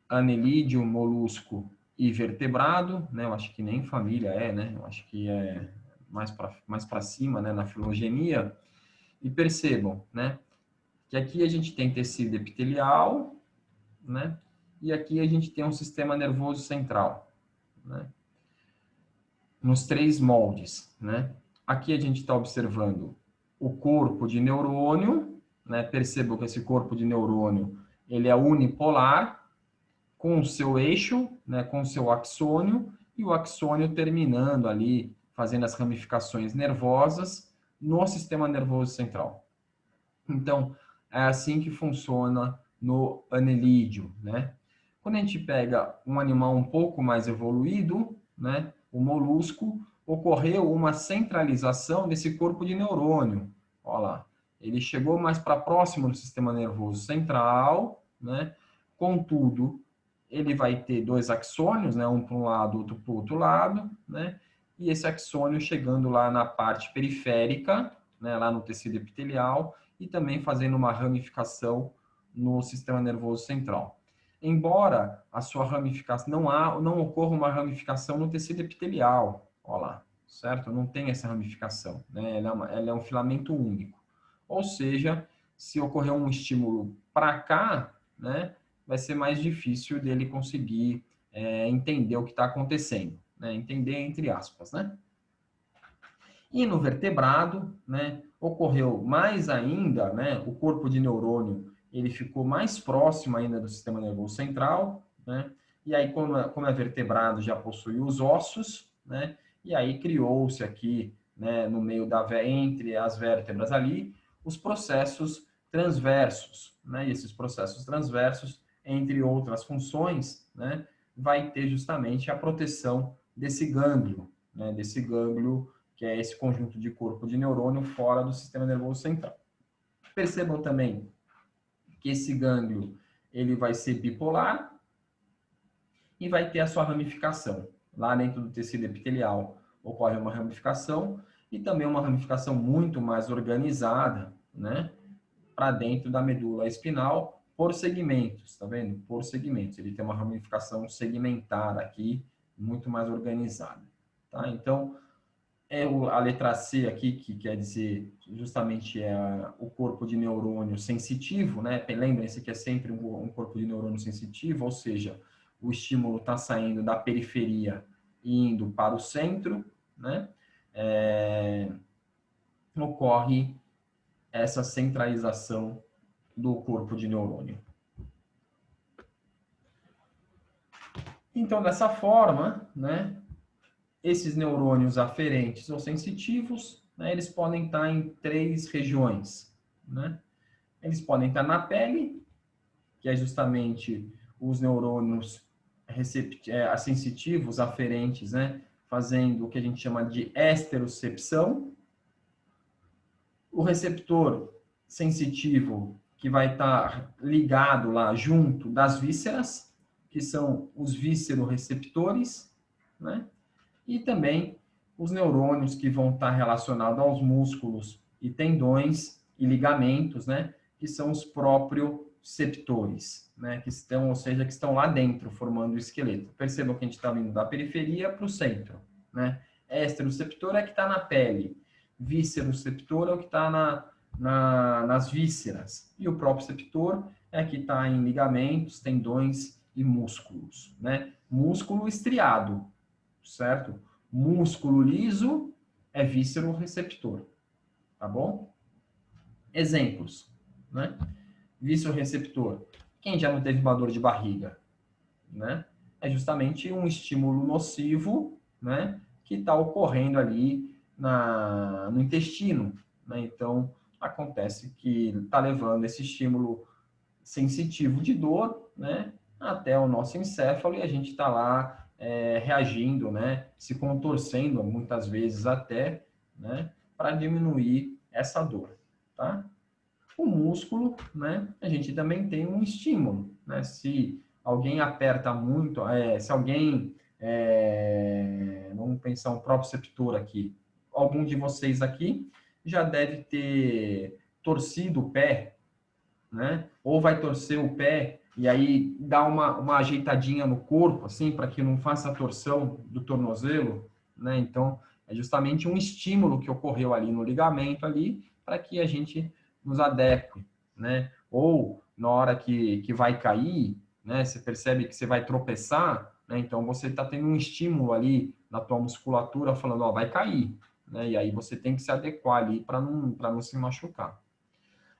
Anelídeo, molusco e vertebrado, né? Eu acho que nem família né? Eu acho que é mais para cima, né? Na filogenia. E percebam, né? Que aqui a gente tem tecido epitelial, né? E aqui a gente tem um sistema nervoso central, né? Nos 3 moldes, né? Aqui a gente está observando o corpo de neurônio, né? Percebam que esse corpo de neurônio, ele é unipolar, com o seu eixo, né? Com o seu axônio, e o axônio terminando ali, fazendo as ramificações nervosas no sistema nervoso central. Então, é assim que funciona no anelídeo, né? Quando a gente pega um animal um pouco mais evoluído, né, o molusco, ocorreu uma centralização desse corpo de neurônio. Olha lá, ele chegou mais para próximo do sistema nervoso central, né? Contudo, ele vai ter dois axônios, né? Um para um lado, outro para o outro lado, né? E esse axônio chegando lá na parte periférica, né? Lá no tecido epitelial, e também fazendo uma ramificação no sistema nervoso central. Embora a sua ramificação, não ocorra uma ramificação no tecido epitelial, olha lá, certo? Não tem essa ramificação, né? Ela é um filamento único. Ou seja, se ocorrer um estímulo para cá, né, vai ser mais difícil dele conseguir entender o que está acontecendo, né? Entender entre aspas, né? E no vertebrado, né, ocorreu mais ainda, né, o corpo de neurônio ele ficou mais próximo ainda do sistema nervoso central, né? E aí, como é vertebrado, já possui os ossos, né? E aí criou-se aqui, né, no meio entre as vértebras ali, os processos transversos, né? E esses processos transversos, entre outras funções, né, vai ter justamente a proteção desse gânglio, né? Desse gânglio que é esse conjunto de corpo de neurônio fora do sistema nervoso central. Percebam também que esse gânglio ele vai ser bipolar e vai ter a sua ramificação. Lá dentro do tecido epitelial ocorre uma ramificação e também uma ramificação muito mais organizada, né, para dentro da medula espinal por segmentos, tá vendo? Por segmentos. Ele tem uma ramificação segmentar aqui, muito mais organizada, tá? Então, a letra C aqui, que quer dizer justamente o corpo de neurônio sensitivo, né? Lembrem-se que é sempre um corpo de neurônio sensitivo, ou seja, o estímulo está saindo da periferia e indo para o centro, né? Ocorre essa centralização do corpo de neurônio. Então, dessa forma, né? Esses neurônios aferentes ou sensitivos, né, eles podem estar em 3 regiões, né? Eles podem estar na pele, que é justamente os neurônios sensitivos, aferentes, né, fazendo o que a gente chama de esterocepção. O receptor sensitivo, que vai estar ligado lá junto das vísceras, que são os vísceroreceptores, né? E também os neurônios que vão estar relacionados aos músculos e tendões e ligamentos, né, que são os proprioceptores, né, que estão, ou seja, que estão lá dentro formando o esqueleto. Percebam que a gente está vindo da periferia para o centro, né? Esteroceptor é que está na pele, vísceroceptor é o que está nas vísceras e o proprioceptor é que está em ligamentos, tendões e músculos, né? Músculo estriado, certo? Músculo liso é vísceroreceptor, tá bom? Exemplos, né? Vísceroreceptor. Quem já não teve uma dor de barriga, né? É justamente um estímulo nocivo, né? Que está ocorrendo ali no intestino, né? Então, acontece que está levando esse estímulo sensitivo de dor, né? Até o nosso encéfalo e a gente está lá reagindo, né, se contorcendo muitas vezes até, né, para diminuir essa dor, tá? O músculo, né, a gente também tem um estímulo, né? Se alguém aperta muito, se alguém, vamos pensar um proprioceptor aqui, algum de vocês aqui já deve ter torcido o pé, né? Ou vai torcer o pé e aí dá uma ajeitadinha no corpo, assim, para que não faça a torção do tornozelo, né? Então, é justamente um estímulo que ocorreu ali no ligamento ali para que a gente nos adeque, né? Ou na hora que vai cair, né? Você percebe que você vai tropeçar, né? Então você está tendo um estímulo ali na tua musculatura falando, ó, vai cair, né? E aí você tem que se adequar ali para não se machucar.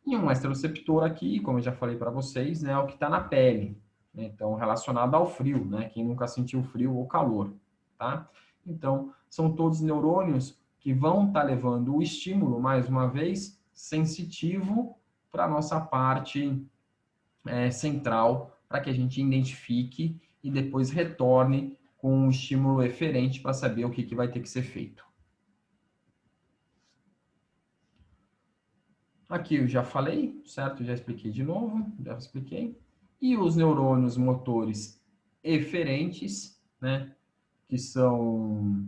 E um esteroceptor aqui, como eu já falei para vocês, né, é o que está na pele, né? Então, relacionado ao frio, né? Quem nunca sentiu frio ou calor, tá? Então, são todos neurônios que vão estar levando o estímulo, mais uma vez, sensitivo para a nossa parte central, para que a gente identifique e depois retorne com um estímulo eferente para saber o que vai ter que ser feito. Aqui eu já falei, certo? Já expliquei de novo, já expliquei. E os neurônios motores eferentes, né? Que são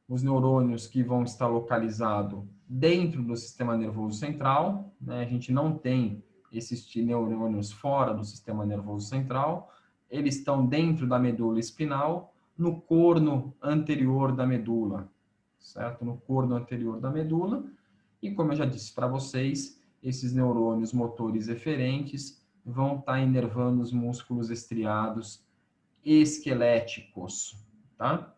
os neurônios que vão estar localizados dentro do sistema nervoso central, né? A gente não tem esses neurônios fora do sistema nervoso central, eles estão dentro da medula espinal, no corno anterior da medula, certo? No corno anterior da medula. E como eu já disse para vocês, esses neurônios motores eferentes vão estar inervando os músculos estriados esqueléticos, tá?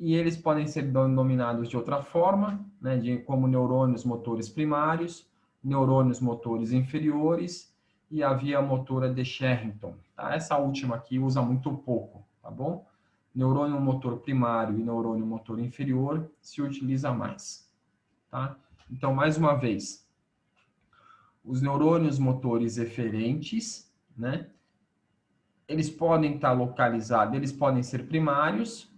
E eles podem ser denominados de outra forma, né, como neurônios motores primários, neurônios motores inferiores e a via motora de Sherrington. Tá? Essa última aqui usa muito pouco, tá bom? Neurônio motor primário e neurônio motor inferior se utiliza mais, tá? Então, mais uma vez, os neurônios motores eferentes, né? Eles podem estar localizados, eles podem ser primários,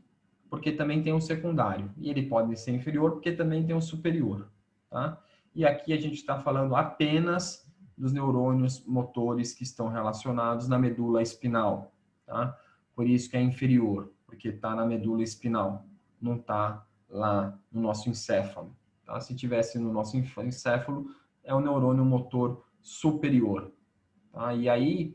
porque também tem um secundário. E ele pode ser inferior, porque também tem um superior, tá? E aqui a gente está falando apenas dos neurônios motores que estão relacionados na medula espinal, tá? Por isso que é inferior, porque está na medula espinal, não está lá no nosso encéfalo, tá? Se tivesse no nosso encéfalo, é o neurônio motor superior, tá? E aí,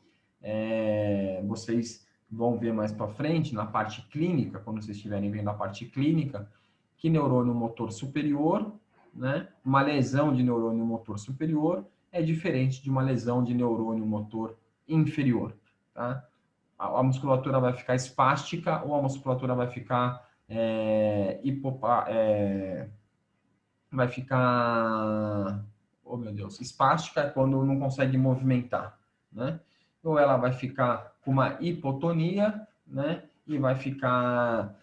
vocês vão ver mais para frente, na parte clínica, quando vocês estiverem vendo a parte clínica, que neurônio motor superior, né, uma lesão de neurônio motor superior é diferente de uma lesão de neurônio motor inferior, tá? A musculatura vai ficar espástica ou a musculatura vai ficar vai ficar, oh meu Deus, espástica é quando não consegue movimentar, né? Ou ela vai ficar com uma hipotonia, né? E vai ficar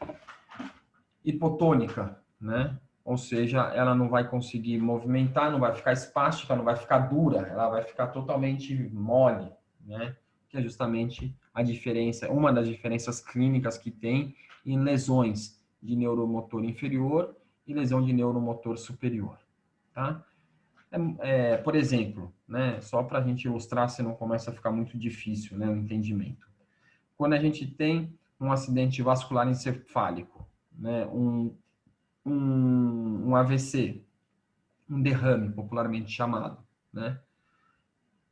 hipotônica, né? Ou seja, ela não vai conseguir movimentar, não vai ficar espástica, não vai ficar dura, ela vai ficar totalmente mole, né? Que é justamente a diferença, uma das diferenças clínicas que tem em lesões de neuromotor inferior e lesão de neuromotor superior, tá? Por exemplo, né, só para a gente ilustrar, senão começa a ficar muito difícil, né, o entendimento. Quando a gente tem um acidente vascular encefálico, né, um AVC, um derrame, popularmente chamado, né,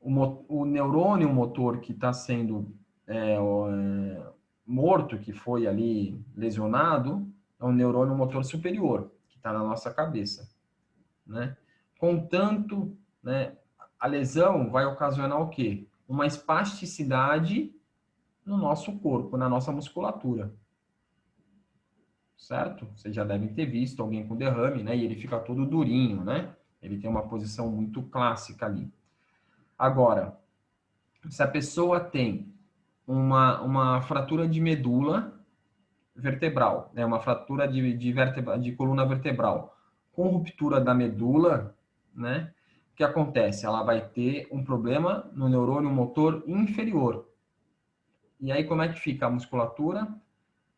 o neurônio motor que está sendo morto, que foi ali lesionado, é um neurônio motor superior, que está na nossa cabeça, né? Contanto, né, a lesão vai ocasionar o quê? Uma espasticidade no nosso corpo, na nossa musculatura. Certo? Vocês já devem ter visto alguém com derrame, né? E ele fica todo durinho, né? Ele tem uma posição muito clássica ali. Agora, se a pessoa tem uma fratura de medula vertebral, né? Uma fratura de coluna vertebral com ruptura da medula, né? O que acontece? Ela vai ter um problema no neurônio motor inferior. E aí, como é que fica a musculatura?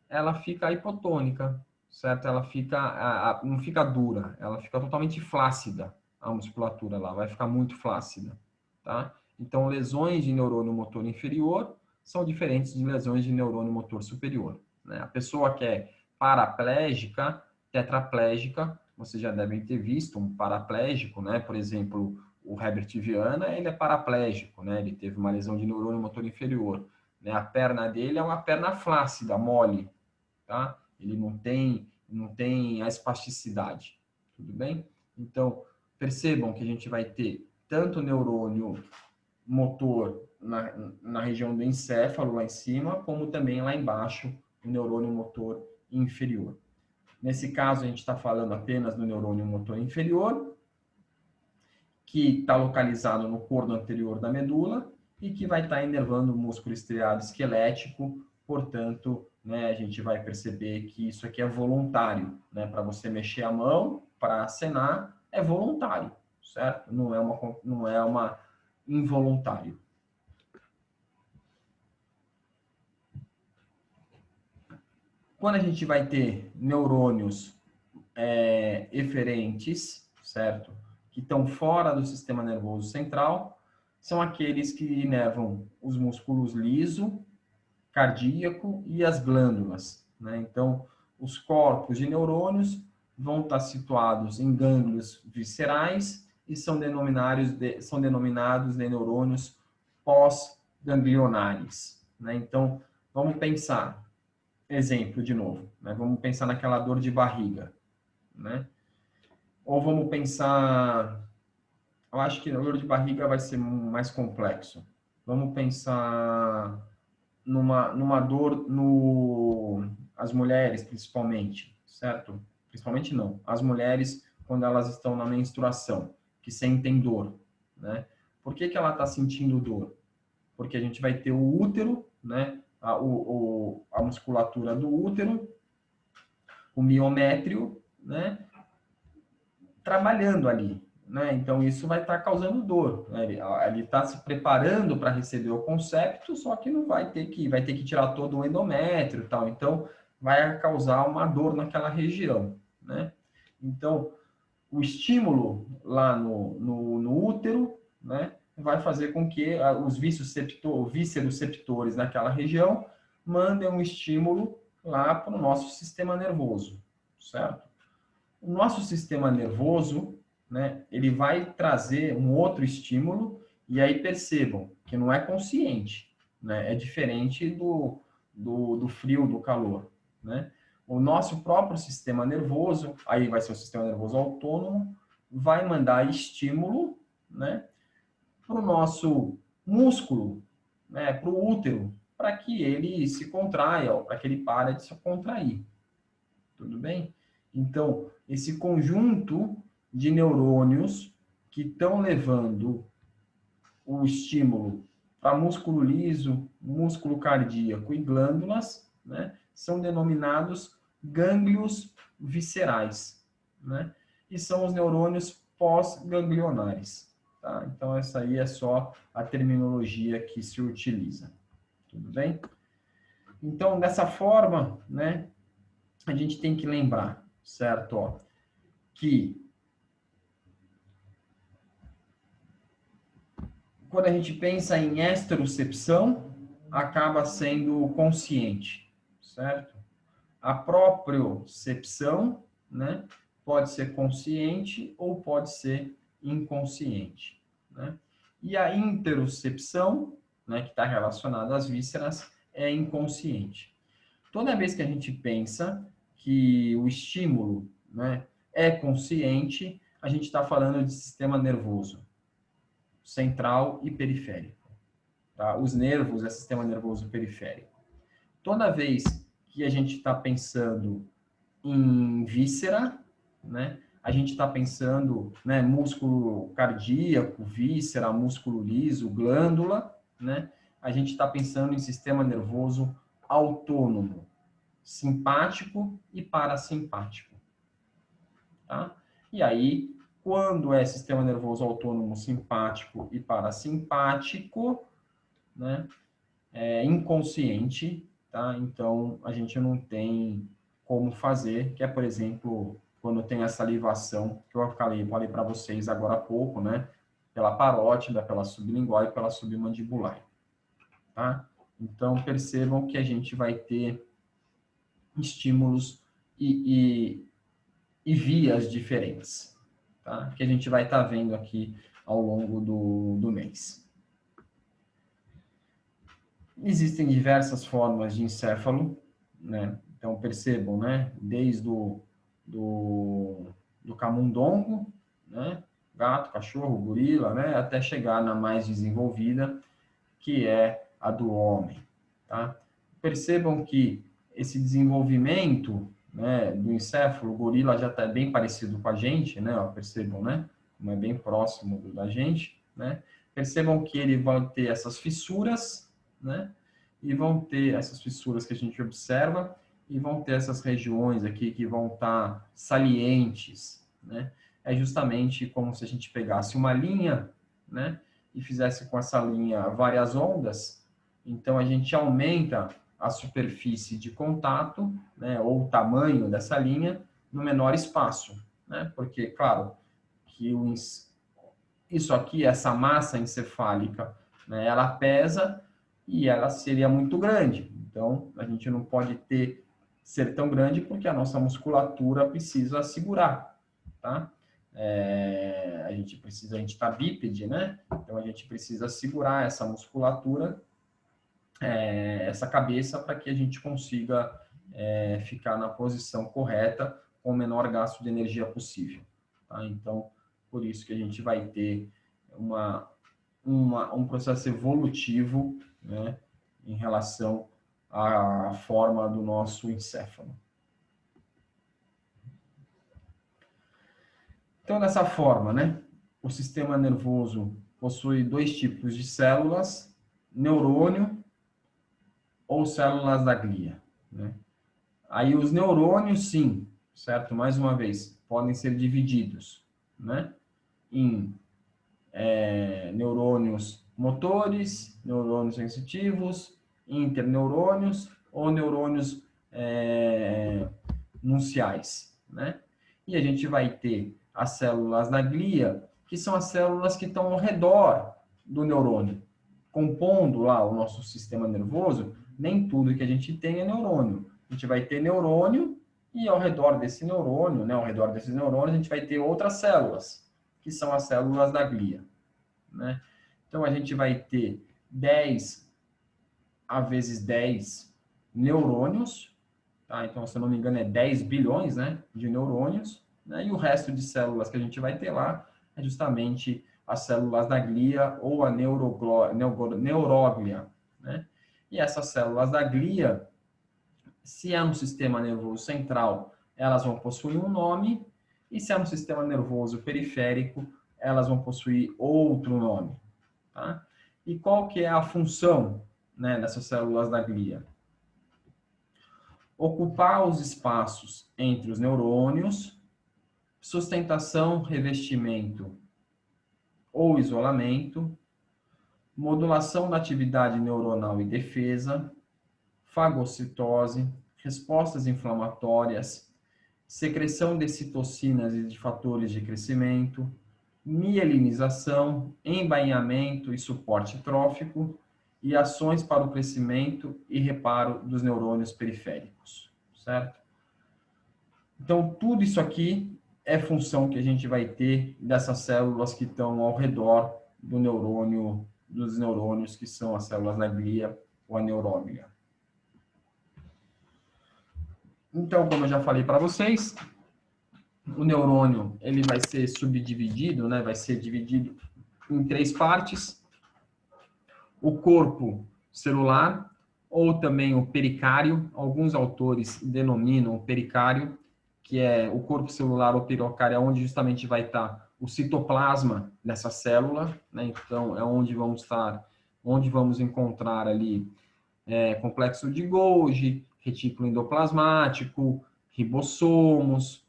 Ela fica hipotônica, certo? Ela fica, não fica dura, ela fica totalmente flácida, a musculatura lá, vai ficar muito flácida, tá? Então, lesões de neurônio motor inferior são diferentes de lesões de neurônio motor superior, né? A pessoa que é paraplégica, tetraplégica, vocês já devem ter visto um paraplégico, né? Por exemplo, o Herbert Viana, ele é paraplégico, né? Ele teve uma lesão de neurônio motor inferior, né? A perna dele é uma perna flácida, mole, tá? Ele não tem a espasticidade, tudo bem? Então, percebam que a gente vai ter tanto neurônio motor na região do encéfalo, lá em cima, como também lá embaixo, o neurônio motor inferior. Nesse caso, a gente está falando apenas do neurônio motor inferior, que está localizado no corno anterior da medula e que vai estar inervando o músculo estriado esquelético, portanto, né, a gente vai perceber que isso aqui é voluntário, né, para você mexer a mão, para acenar, é voluntário, certo? Não é uma involuntário. Quando a gente vai ter neurônios eferentes, certo? Que estão fora do sistema nervoso central, são aqueles que inervam os músculos liso, cardíaco e as glândulas, né? Então, os corpos de neurônios vão estar situados em gânglios viscerais e são denominados de neurônios pós-ganglionares, né? Então, vamos pensar, exemplo de novo, né? Vamos pensar naquela dor de barriga, né? Ou vamos pensar, eu acho que a dor de barriga vai ser mais complexo. Vamos pensar numa dor as mulheres, principalmente, certo? Principalmente não. As mulheres, quando elas estão na menstruação, que sentem dor, né? Por que que ela está sentindo dor? Porque a gente vai ter o útero, né? A musculatura do útero, o miométrio, né? Trabalhando ali, né? Então isso vai estar causando dor, né? Ele está se preparando para receber o concepto, só que não vai ter que tirar todo o endométrio e tal. Então vai causar uma dor naquela região, né? Então o estímulo lá no útero, né? Vai fazer com que os vísceroceptores naquela região mandem um estímulo lá para o nosso sistema nervoso, certo? O nosso sistema nervoso, né, ele vai trazer um outro estímulo, e aí percebam que não é consciente, né, é diferente do frio, do calor, né? O nosso próprio sistema nervoso, aí vai ser o sistema nervoso autônomo, vai mandar estímulo, né, para o nosso músculo, né, para o útero, para que ele se contraia, para que ele pare de se contrair. Tudo bem? Então, esse conjunto de neurônios que estão levando o estímulo para músculo liso, músculo cardíaco e glândulas, né, são denominados gânglios viscerais, né? E são os neurônios pós-ganglionares, tá? Então, essa aí é só a terminologia que se utiliza. Tudo bem? Então, dessa forma, né, a gente tem que lembrar, certo? Ó, que quando a gente pensa em esterocepção, acaba sendo consciente, certo? A propriocepção, né, pode ser consciente ou pode ser inconsciente, né? E a interocepção, né, que está relacionada às vísceras, é inconsciente. Toda vez que a gente pensa que o estímulo, né, é consciente, a gente está falando de sistema nervoso central e periférico. Tá? Os nervos é sistema nervoso periférico. Toda vez que a gente está pensando em víscera, né, a gente está pensando, né, músculo cardíaco, víscera, músculo liso, glândula, né, a gente está pensando em sistema nervoso autônomo, simpático e parasimpático. Tá? E aí, quando é sistema nervoso autônomo simpático e parasimpático, né, é inconsciente, tá? Então, a gente não tem como fazer, que é, por exemplo, quando tem a salivação, que eu falei para vocês agora há pouco, né? Pela parótida, pela sublingual e pela submandibular, tá? Então, percebam que a gente vai ter estímulos e vias diferentes, tá? Que a gente vai estar vendo aqui ao longo do mês. Existem diversas formas de encéfalo, né? Então, percebam, né? Desde do camundongo, né? Gato, cachorro, gorila, né? Até chegar na mais desenvolvida, que é a do homem, tá? Percebam que esse desenvolvimento, né, do encéfalo, o gorila já está bem parecido com a gente, né? Ó, percebam, né? Como é bem próximo da gente, né? Percebam que ele vai ter essas fissuras, né? E vão ter essas fissuras que a gente observa e vão ter essas regiões aqui que vão estar salientes, né? É justamente como se a gente pegasse uma linha, né? E fizesse com essa linha várias ondas. Então, a gente aumenta a superfície de contato, né, ou o tamanho dessa linha, no menor espaço, né? Porque, claro, que isso aqui, essa massa encefálica, né, ela pesa e ela seria muito grande. Então, a gente não pode ser tão grande porque a nossa musculatura precisa segurar, tá? A gente está bípede, né? Então, a gente precisa segurar essa musculatura, essa cabeça, para que a gente consiga ficar na posição correta com o menor gasto de energia possível, tá? Então, por isso que a gente vai ter um processo evolutivo, né, em relação à forma do nosso encéfalo. Então, dessa forma, né, o sistema nervoso possui dois tipos de células, neurônio ou células da glia, né? Aí os neurônios, sim, certo? Mais uma vez, podem ser divididos, né, em neurônios motores, neurônios sensitivos, interneurônios ou neurônios nunciais, né? E a gente vai ter as células da glia, que são as células que estão ao redor do neurônio, compondo lá o nosso sistema nervoso. Nem tudo que a gente tem é neurônio. A gente vai ter neurônio e ao redor desse neurônio, né, ao redor desses neurônios, a gente vai ter outras células, que são as células da glia, né? Então, a gente vai ter 10 a vezes 10 neurônios, tá? Então, se eu não me engano, é 10 bilhões, né, de neurônios, né? E o resto de células que a gente vai ter lá é justamente as células da glia ou a neuróglia, né? E essas células da glia, se é no sistema nervoso central, elas vão possuir um nome, e se é no sistema nervoso periférico, elas vão possuir outro nome, tá? E qual que é a função, né, dessas células da glia? Ocupar os espaços entre os neurônios, sustentação, revestimento ou isolamento, modulação da atividade neuronal e defesa, fagocitose, respostas inflamatórias, secreção de citocinas e de fatores de crescimento, mielinização, embainhamento e suporte trófico, e ações para o crescimento e reparo dos neurônios periféricos, certo? Então, tudo isso aqui é função que a gente vai ter dessas células que estão ao redor do neurônio, dos neurônios que são as células da glia ou a neuróglia. Então, como eu já falei para vocês, o neurônio ele vai ser subdividido, né? Vai ser dividido em 3 partes: o corpo celular, ou também o pericário. Alguns autores denominam o pericário, que é o corpo celular ou pericário, onde justamente vai estar o citoplasma dessa célula, né? Então, é onde vamos encontrar ali complexo de Golgi, retículo endoplasmático, ribossomos,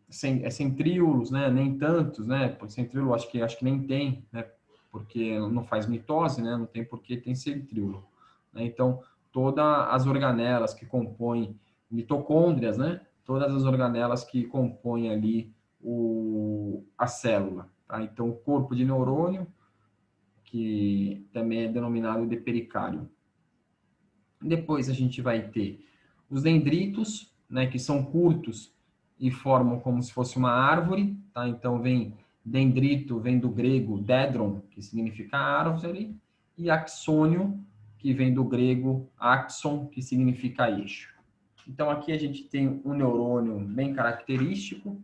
centríolos, né? Nem tantos, né? Centríolo acho que nem tem, né? Porque não faz mitose, né? Não tem porque tem centríolo, né? Então, todas as organelas que compõem mitocôndrias, né? Todas as organelas que compõem ali a célula, tá? Então, o corpo de neurônio, que também é denominado de pericário. Depois a gente vai ter os dendritos, né, que são curtos e formam como se fosse uma árvore, tá? Então dendrito vem do grego dédron, que significa árvore, e axônio, que vem do grego axon, que significa eixo. Então aqui a gente tem um neurônio bem característico,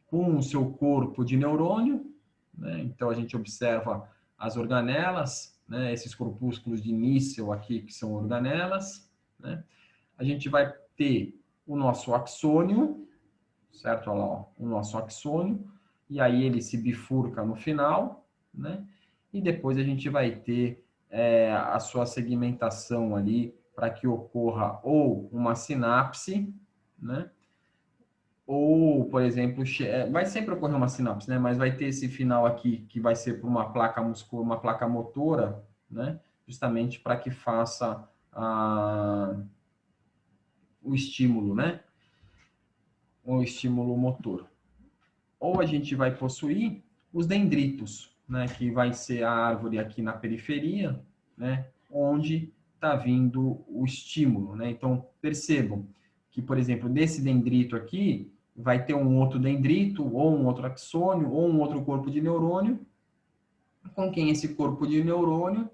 com o seu corpo de neurônio, né? Então a gente observa as organelas, né? Esses corpúsculos de níquel aqui, que são organelas, né? A gente vai ter o nosso axônio, certo? Olha lá, ó, o nosso axônio, e aí ele se bifurca no final, né? E depois a gente vai ter a sua segmentação ali para que ocorra ou uma sinapse, né? Ou, por exemplo, vai sempre ocorrer uma sinapse, né? Mas vai ter esse final aqui que vai ser por uma placa muscular, uma placa motora, né? justamente para que faça o estímulo, né? O estímulo motor. Ou a gente vai possuir os dendritos, né? Que vai ser a árvore aqui na periferia, né? Onde está vindo o estímulo, né? Então, percebam que, por exemplo, desse dendrito aqui, vai ter um outro dendrito, ou um outro axônio, ou um outro corpo de neurônio, com quem esse corpo de neurônio,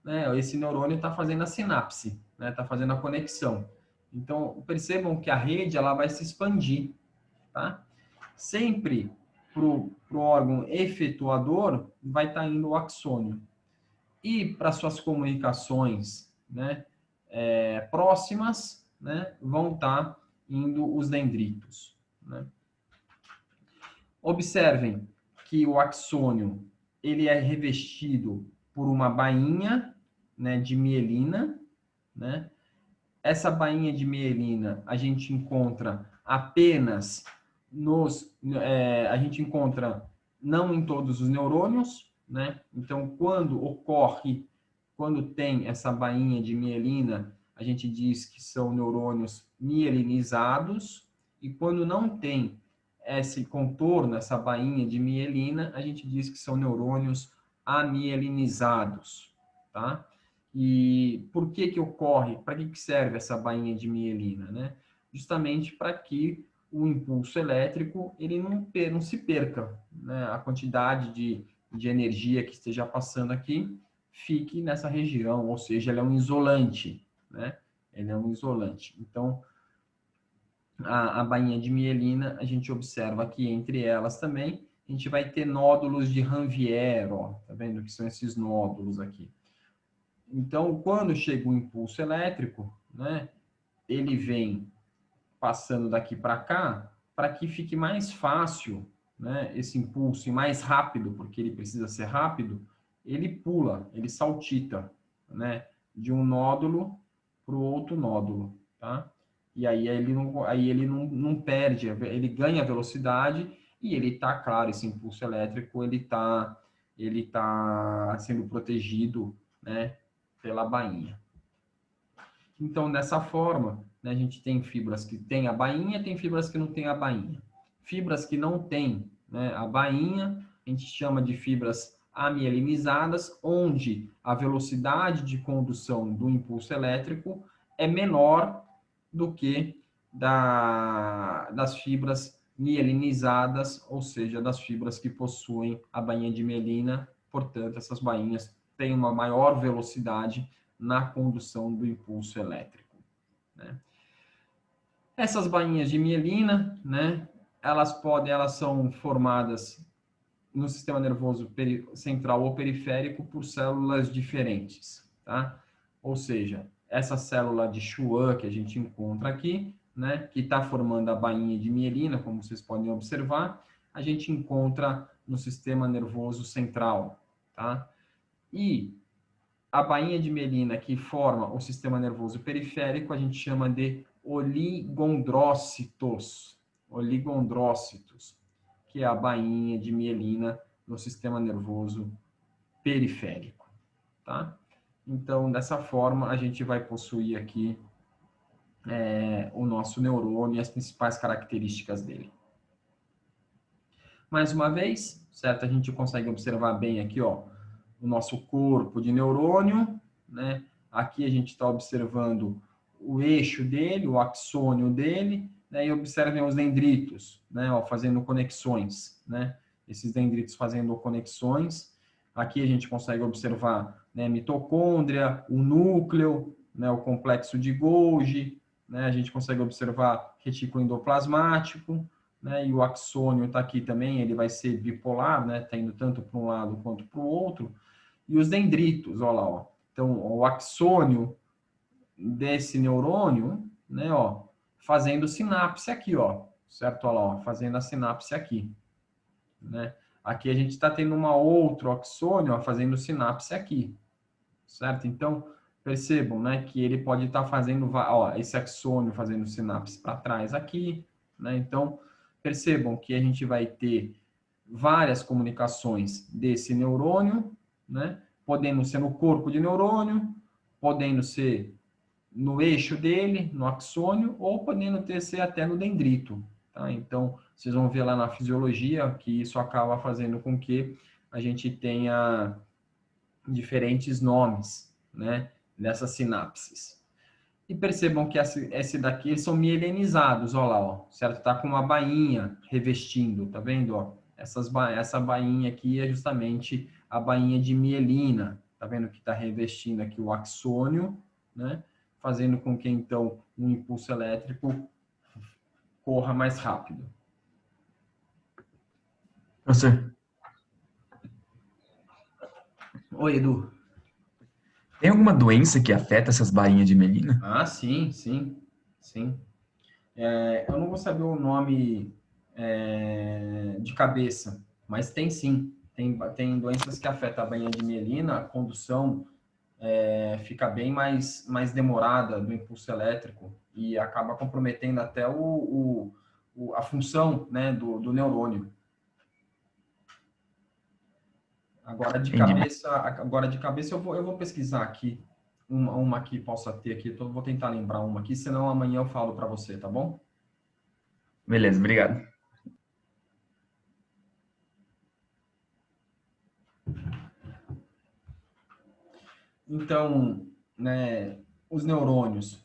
né, esse neurônio está fazendo a sinapse, né, está fazendo a conexão. Então, percebam que a rede ela vai se expandir, tá? Sempre para o órgão efetuador vai estar indo o axônio. E para suas comunicações, né, próximas, né, vão estar indo os dendritos, né? Observem que o axônio ele é revestido por uma bainha, né, de mielina, né? Essa bainha de mielina a gente encontra apenas a gente encontra não em todos os neurônios, né? Então, quando tem essa bainha de mielina, a gente diz que são neurônios mielinizados, e quando não tem esse contorno, essa bainha de mielina, a gente diz que são neurônios amielinizados, tá? E por que que ocorre? Para que serve essa bainha de mielina, né? Justamente para que o impulso elétrico ele não se perca, né? A quantidade de energia que esteja passando aqui fique nessa região, ou seja, ele é um isolante, né? Ele é um isolante. Então, a bainha de mielina, a gente observa aqui entre elas também, a gente vai ter nódulos de Ranvier, ó, tá vendo que são esses nódulos aqui. Então, quando chega o impulso elétrico, né, ele vem passando daqui para cá, para que fique mais fácil, né, esse impulso e mais rápido, porque ele precisa ser rápido, ele pula, ele saltita, né, de um nódulo para o outro nódulo, tá? E aí ele não perde, ele ganha velocidade e ele está, claro, esse impulso elétrico, ele tá sendo protegido, né, pela bainha. Então, dessa forma, né, a gente tem fibras que têm a bainha, tem fibras que não têm a bainha. Fibras que não têm, né, a bainha, a gente chama de fibras amielinizadas, onde a velocidade de condução do impulso elétrico é menor do que das fibras mielinizadas, ou seja, das fibras que possuem a bainha de mielina. Portanto, essas bainhas têm uma maior velocidade na condução do impulso elétrico, né? Essas bainhas de mielina, né, elas são formadas no sistema nervoso central ou periférico por células diferentes, tá? Ou seja, essa célula de Schwann que a gente encontra aqui, né, que está formando a bainha de mielina, como vocês podem observar, a gente encontra no sistema nervoso central, tá? E a bainha de mielina que forma o sistema nervoso periférico, a gente chama de oligondrócitos, que é a bainha de mielina no sistema nervoso periférico, tá? Então, dessa forma, a gente vai possuir aqui o nosso neurônio e as principais características dele. Mais uma vez, certo? A gente consegue observar bem aqui, ó, o nosso corpo de neurônio, né? Aqui a gente está observando o eixo dele, o axônio dele, né? E observem os dendritos, né? Ó, fazendo conexões, né? Esses dendritos fazendo conexões. Aqui a gente consegue observar, né, mitocôndria, o núcleo, né, o complexo de Golgi, né? A gente consegue observar retículo endoplasmático, né, e o axônio está aqui também, ele vai ser bipolar, né, tá indo tanto para um lado quanto para o outro, e os dendritos, olha lá, ó. Então, o axônio desse neurônio, né, ó, fazendo sinapse aqui, ó, certo? Olha lá, ó, fazendo a sinapse aqui, né? Aqui a gente está tendo uma outro axônio, ó, fazendo sinapse aqui, certo? Então, percebam, né, que ele pode estar fazendo, ó, esse axônio fazendo sinapse para trás aqui, né? Então, percebam que a gente vai ter várias comunicações desse neurônio, né? podendo ser no corpo de neurônio, podendo ser no eixo dele, no axônio, ou podendo ser até no dendrito. Tá? Então, vocês vão ver lá na fisiologia que isso acaba fazendo com que a gente tenha diferentes nomes, né, dessas sinapses. E percebam que esse daqui eles são mielinizados, olha lá, ó, certo? Tá com uma bainha revestindo, tá vendo? Ó? Essa bainha aqui é justamente a bainha de mielina, tá vendo que está revestindo aqui o axônio, né? Fazendo com que, então, o impulso elétrico corra mais rápido. Professor, Oi, Edu. tem alguma doença que afeta essas bainhas de melina? Ah, sim, sim, sim. Eu não vou saber o nome de cabeça, mas tem sim. Tem doenças que afetam a bainha de mielina, a condução fica bem mais demorada do impulso elétrico e acaba comprometendo até a função, né, do neurônio. Entendi. Agora de cabeça eu vou pesquisar aqui uma que possa ter aqui. Vou tentar lembrar uma aqui, senão amanhã eu falo para você, tá bom? Beleza, obrigado. Então, né, os neurônios,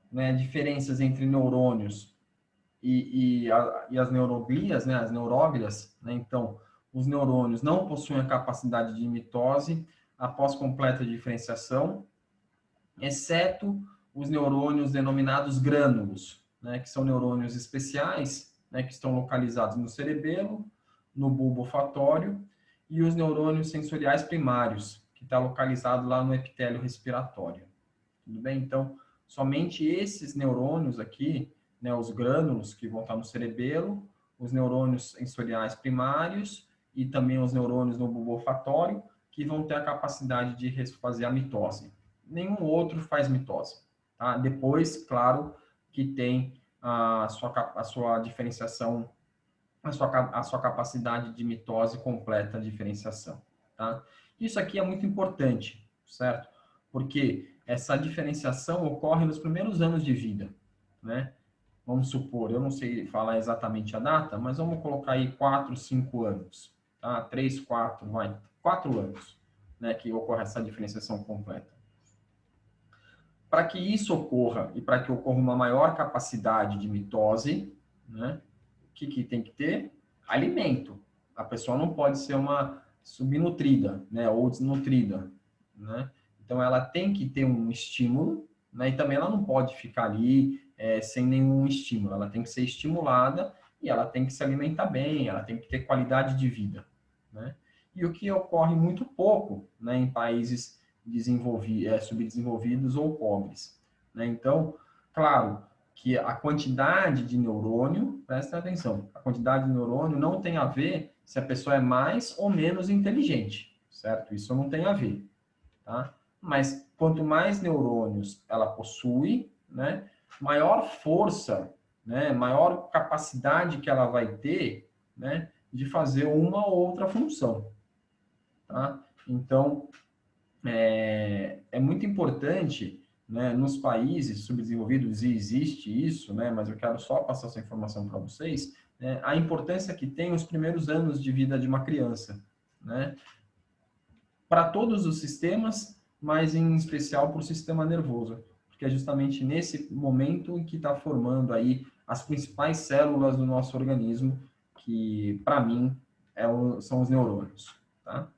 né, diferenças entre neurônios e as neuroglias, né, as neuróglias, né, então, os neurônios não possuem a capacidade de mitose após completa diferenciação, exceto os neurônios denominados grânulos, né, que são neurônios especiais, né, que estão localizados no cerebelo, no bulbo olfatório, e os neurônios sensoriais primários, que está localizado lá no epitélio respiratório. Tudo bem? Então, somente esses neurônios aqui, né, os grânulos que vão estar no cerebelo, os neurônios sensoriais primários e também os neurônios no bulbo olfatório, que vão ter a capacidade de fazer a mitose. Nenhum outro faz mitose. Tá? Depois, claro, que tem a sua diferenciação, a sua capacidade de mitose completa, diferenciação. Tá? Isso aqui é muito importante, certo? Porque essa diferenciação ocorre nos primeiros anos de vida, né? Vamos supor, eu não sei falar exatamente a data, mas vamos colocar aí 4, 5 anos, tá? 3, 4, vai, 4 anos, né, que ocorre essa diferenciação completa. Para que isso ocorra e para que ocorra uma maior capacidade de mitose, né, o que tem que ter? Alimento. A pessoa não pode ser uma subnutrida, né, ou desnutrida, né? Então ela tem que ter um estímulo, né, e também ela não pode ficar ali sem nenhum estímulo. Ela tem que ser estimulada e ela tem que se alimentar bem, ela tem que ter qualidade de vida, né? E o que ocorre muito pouco, né, em países subdesenvolvidos ou pobres, né? Então, claro, que a quantidade de neurônio, presta atenção, a quantidade de neurônio não tem a ver se a pessoa é mais ou menos inteligente, certo? Isso não tem a ver, tá? Mas quanto mais neurônios ela possui, né, maior força, né, maior capacidade que ela vai ter, né, de fazer uma ou outra função, tá? Então, é muito importante, né, nos países subdesenvolvidos, e existe isso, né, mas eu quero só passar essa informação para vocês, né, a importância que tem os primeiros anos de vida de uma criança, né, para todos os sistemas, mas em especial para o sistema nervoso, porque é justamente nesse momento em que está formando aí as principais células do nosso organismo, que, para mim, são os neurônios, tá?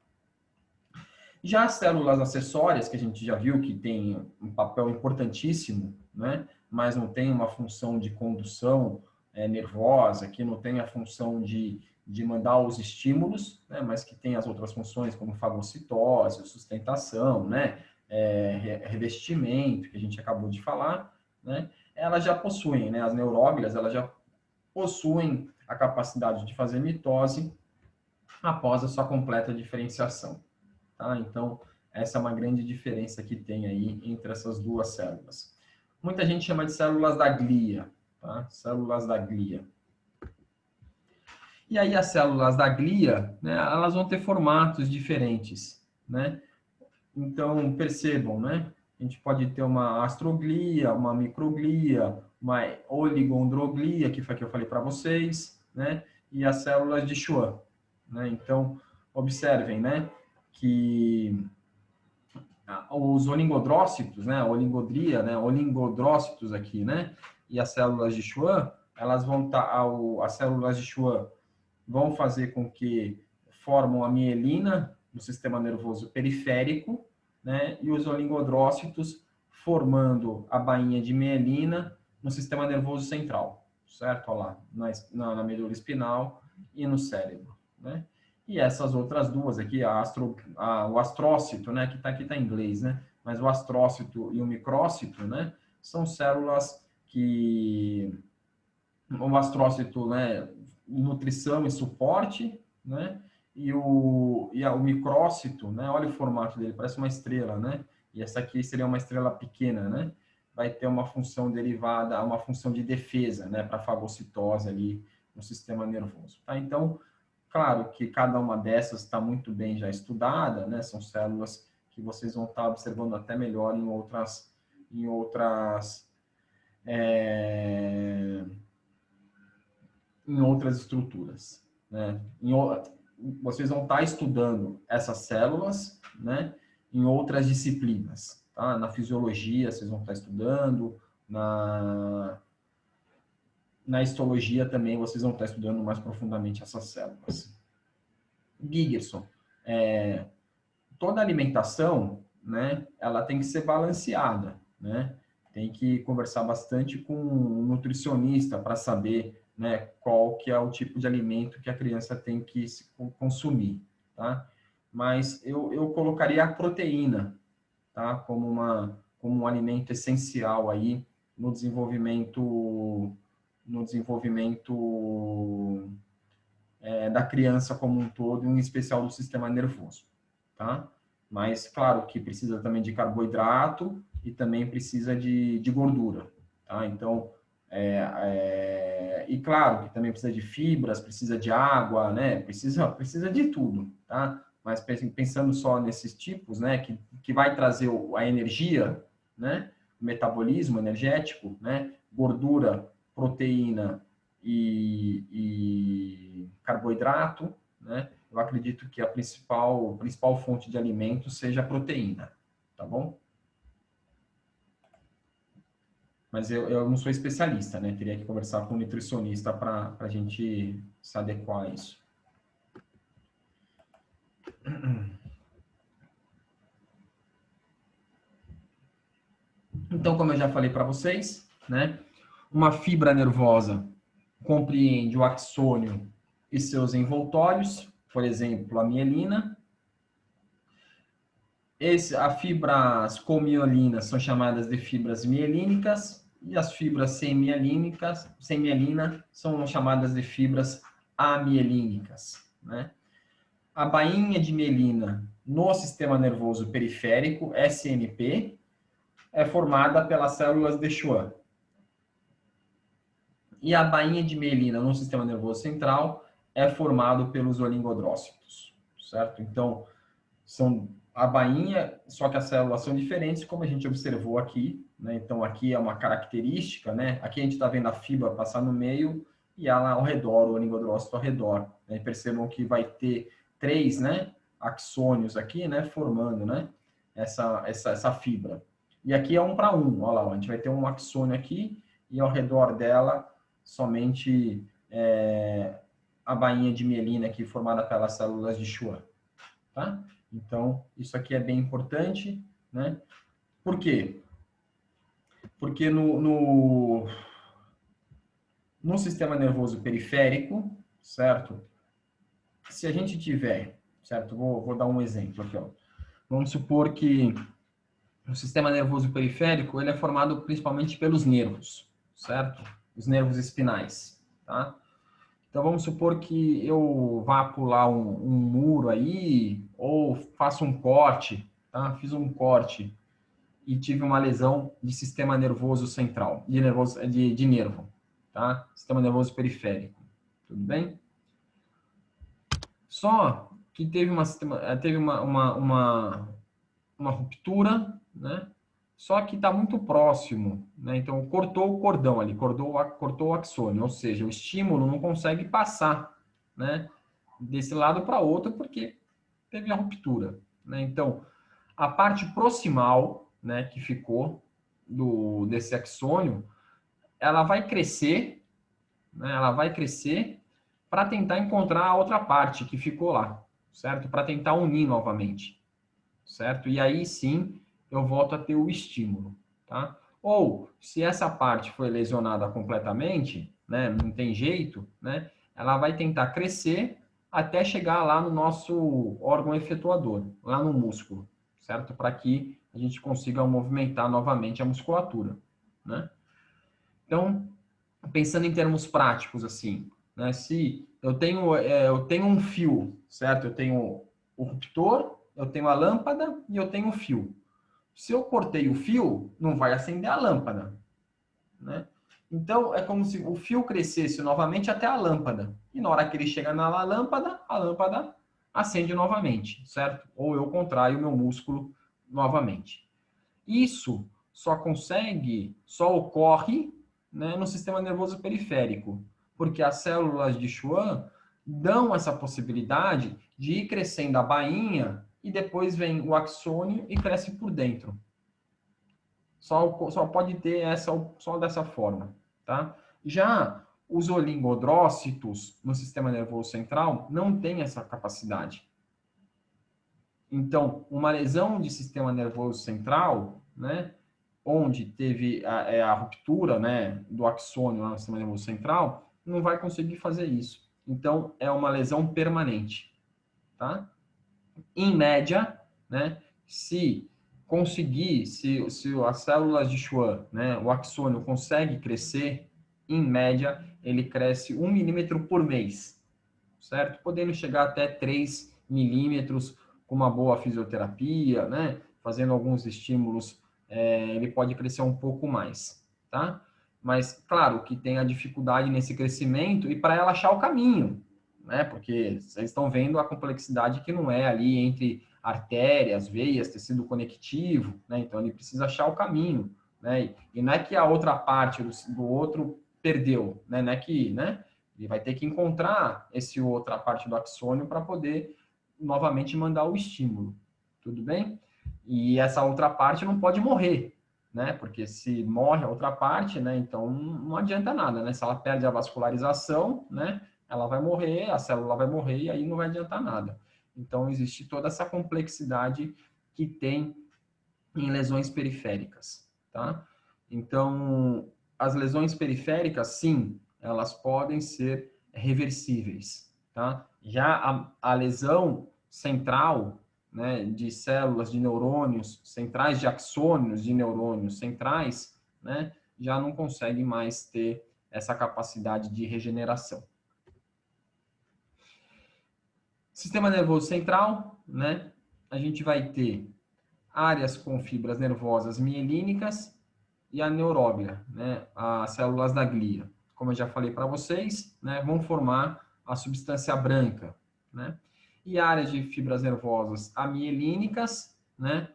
Já as células acessórias, que a gente já viu que tem um papel importantíssimo, né? Mas não tem uma função de condução nervosa, que não tem a função de mandar os estímulos, né? Mas que tem as outras funções, como fagocitose, sustentação, né? Revestimento, que a gente acabou de falar, né? Elas já possuem, né? As neuróglias, elas já possuem a capacidade de fazer mitose após a sua completa diferenciação. Tá? Então, essa é uma grande diferença que tem aí entre essas duas células. Muita gente chama de células da glia, tá? Células da glia. E aí as células da glia, né, elas vão ter formatos diferentes, né? Então, percebam, né? A gente pode ter uma astroglia, uma microglia, uma oligondroglia, que foi que eu falei para vocês, né? E as células de Schwann, né? Então, observem, né? Que os oligodrócitos, né? A oligodria, né? Oligodrócitos aqui, né? E as células de Schwann, elas vão estar, as células de Schwann vão fazer com que formam a mielina no sistema nervoso periférico, né? E os oligodrócitos formando a bainha de mielina no sistema nervoso central, certo? Olha lá, na medula espinal e no cérebro, né? E essas outras duas aqui, o astrócito, né? Que aqui tá em inglês, né? Mas o astrócito e o micrócito, né? São células que o astrócito, né? Nutrição e suporte, né? O micrócito, né? Olha o formato dele, parece uma estrela, né? E essa aqui seria uma estrela pequena, né? Vai ter uma função derivada, uma função de defesa, né? Para fagocitose ali no sistema nervoso, tá? Então, claro que cada uma dessas está muito bem já estudada, né? São células que vocês vão estar observando até melhor em outras é, em outras estruturas, né? Vocês vão estar estudando essas células, né? Em outras disciplinas, tá? Na fisiologia vocês vão estar estudando, na histologia também vocês vão estar estudando mais profundamente essas células. Gigerson, toda alimentação, né? Ela tem que ser balanceada, né? Tem que conversar bastante com um nutricionista para saber, né, qual que é o tipo de alimento que a criança tem que consumir, tá? Mas eu colocaria a proteína, tá? Como um alimento essencial aí no desenvolvimento da criança como um todo, em especial do sistema nervoso, tá? Mas, claro, que precisa também de carboidrato e também precisa de gordura, tá? Então, e claro que também precisa de fibras, precisa de água, né? Precisa de tudo, tá? Mas pensando só nesses tipos, né? Que vai trazer a energia, né? O metabolismo energético, né? Gordura, proteína e carboidrato, né? Eu acredito que a principal fonte de alimento seja a proteína, tá bom? Mas eu não sou especialista, né? Teria que conversar com um nutricionista para a gente se adequar a isso. Então, como eu já falei para vocês, né? Uma fibra nervosa compreende o axônio e seus envoltórios, por exemplo, a mielina. As fibras com mielina são chamadas de fibras mielínicas e as fibras sem mielina, são chamadas de fibras amielínicas, né? A bainha de mielina no sistema nervoso periférico, SNP, é formada pelas células de Schwann. E a bainha de mielina no sistema nervoso central é formado pelos oligodrócitos, certo? Então, são a bainha, só que as células são diferentes, como a gente observou aqui, né? Então, aqui é uma característica, né? Aqui a gente está vendo a fibra passar no meio e ela ao redor, o oligodrócito ao redor, né? Percebam que vai ter 3, né? Axônios aqui, né? Formando, né? Essa fibra. E aqui é 1 para 1, olha lá, a gente vai ter um axônio aqui e ao redor dela somente a bainha de mielina aqui formada pelas células de Schwann, tá? Então, isso aqui é bem importante, né? Por quê? Porque no sistema nervoso periférico, certo? Se a gente tiver, certo? Vou dar um exemplo aqui, ó. Vamos supor que o sistema nervoso periférico, ele é formado principalmente pelos nervos, certo? Os nervos espinais, tá? Então, vamos supor que eu vá pular um muro aí, ou faça um corte, tá? Fiz um corte e tive uma lesão de sistema nervoso central, de nervo, tá? Sistema nervoso periférico, tudo bem? Só que teve uma uma ruptura, né? Só que está muito próximo, né? Então, cortou o cordão ali, cortou o axônio, ou seja, o estímulo não consegue passar, né? Desse lado para outro, porque teve a ruptura, né? Então, a parte proximal, né, que ficou desse axônio, ela vai crescer, né? Ela vai crescer para tentar encontrar a outra parte que ficou lá, certo? Para tentar unir novamente, certo? E aí sim eu volto a ter o estímulo, tá? Ou se essa parte foi lesionada completamente, né, não tem jeito, né? Ela vai tentar crescer até chegar lá no nosso órgão efetuador, lá no músculo, certo? Para que a gente consiga movimentar novamente a musculatura, né? Então, pensando em termos práticos, assim, né? Se eu tenho um fio, certo? Eu tenho o ruptor, eu tenho a lâmpada e eu tenho o fio. Se eu cortei o fio, não vai acender a lâmpada, né? Então, é como se o fio crescesse novamente até a lâmpada. E na hora que ele chega na lâmpada, a lâmpada acende novamente, certo? Ou eu contraio o meu músculo novamente. Isso só ocorre, né, no sistema nervoso periférico, porque as células de Schwann dão essa possibilidade de ir crescendo a bainha e depois vem o axônio e cresce por dentro. Só pode ter só dessa forma, tá? Já os oligodrócitos no sistema nervoso central não têm essa capacidade. Então, uma lesão de sistema nervoso central, né, onde teve a ruptura, né, do axônio lá no sistema nervoso central, não vai conseguir fazer isso. Então, é uma lesão permanente, tá? Em média, né, se as células de Schwann, né, o axônio consegue crescer, em média, ele cresce 1 milímetro por mês, certo? Podendo chegar até 3 milímetros com uma boa fisioterapia, né? Fazendo alguns estímulos, ele pode crescer um pouco mais, tá? Mas, claro, que tem a dificuldade nesse crescimento e para ela achar o caminho, né? Porque vocês estão vendo a complexidade que não é ali entre artérias, veias, tecido conectivo, né? Então, ele precisa achar o caminho, né? E não é que a outra parte do outro perdeu, né? Não é que, né? Ele vai ter que encontrar esse outra parte do axônio para poder novamente mandar o estímulo. Tudo bem? E essa outra parte não pode morrer, né? Porque se morre a outra parte, né? Então não adianta nada, né? Se ela perde a vascularização, né? Ela vai morrer, a célula vai morrer e aí não vai adiantar nada. Então existe toda essa complexidade que tem em lesões periféricas, tá? Então, as lesões periféricas, sim, elas podem ser reversíveis, tá? Já a lesão central, né, de células de neurônios centrais, de axônios de neurônios centrais, né, já não consegue mais ter essa capacidade de regeneração. Sistema nervoso central, né, a gente vai ter áreas com fibras nervosas mielínicas e a neuróglia, né, as células da glia. Como eu já falei para vocês, né, vão formar a substância branca, né? E áreas de fibras nervosas amielínicas, né,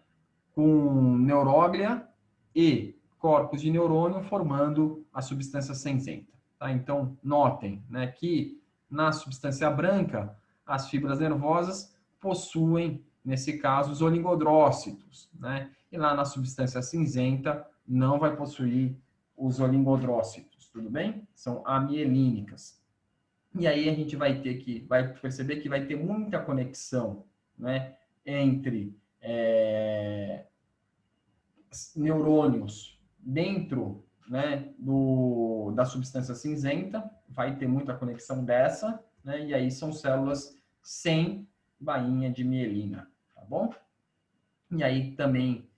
com neuróglia e corpos de neurônio formando a substância cinzenta, tá? Então, notem, né, que na substância branca, as fibras nervosas possuem, nesse caso, os oligodrócitos, né? E lá na substância cinzenta não vai possuir os oligodrócitos, tudo bem? São amielínicas. E aí a gente vai perceber que vai ter muita conexão, né, entre neurônios dentro, né, da substância cinzenta, vai ter muita conexão dessa, né, e aí são células sem bainha de mielina, tá bom? E aí também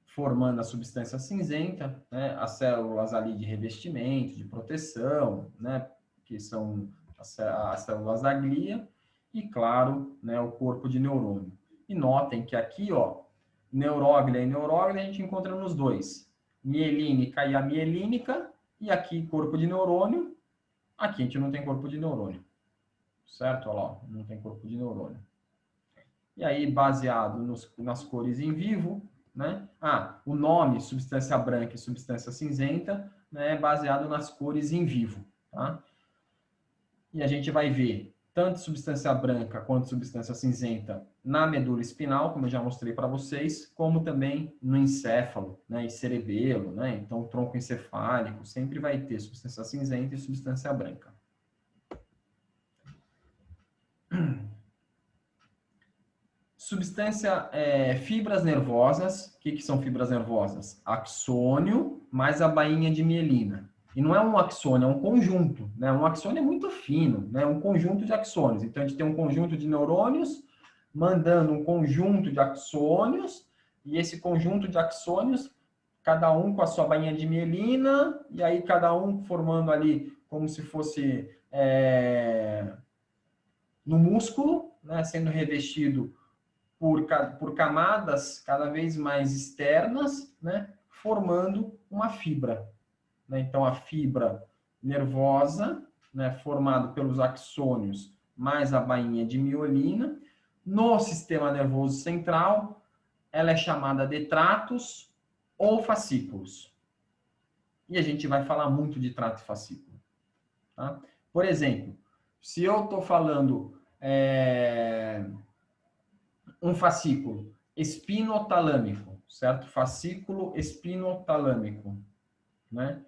formando a substância cinzenta, né, as células ali de revestimento, de proteção, né, que são as células da glia, e claro, né, o corpo de neurônio. E notem que aqui, ó, neuróglia e neuróglia a gente encontra nos dois, mielínica e amielínica, e aqui corpo de neurônio, aqui a gente não tem corpo de neurônio, certo? Olha lá, não tem corpo de neurônio. E aí, baseado nas cores em vivo, né? O nome, substância branca e substância cinzenta, né, é baseado nas cores em vivo, tá? E a gente vai ver tanto substância branca quanto substância cinzenta na medula espinal, como eu já mostrei para vocês, como também no encéfalo, né, e cerebelo, né? Então, o tronco encefálico sempre vai ter substância cinzenta e substância branca. Substância, fibras nervosas. O que são fibras nervosas? Axônio mais a bainha de mielina. E não é um axônio, é um conjunto, né? Um axônio é muito fino, né? Um conjunto de axônios. Então, a gente tem um conjunto de neurônios mandando um conjunto de axônios, e esse conjunto de axônios, cada um com a sua bainha de mielina, e aí cada um formando ali como se fosse no músculo, né? Sendo revestido por camadas cada vez mais externas, né, formando uma fibra. Né? Então, a fibra nervosa, né, formada pelos axônios mais a bainha de miolina, no sistema nervoso central, ela é chamada de tratos ou fascículos. E a gente vai falar muito de trato e fascículo. Tá? Por exemplo, se eu estou falando um fascículo espinotalâmico, certo? Fascículo espinotalâmico, né?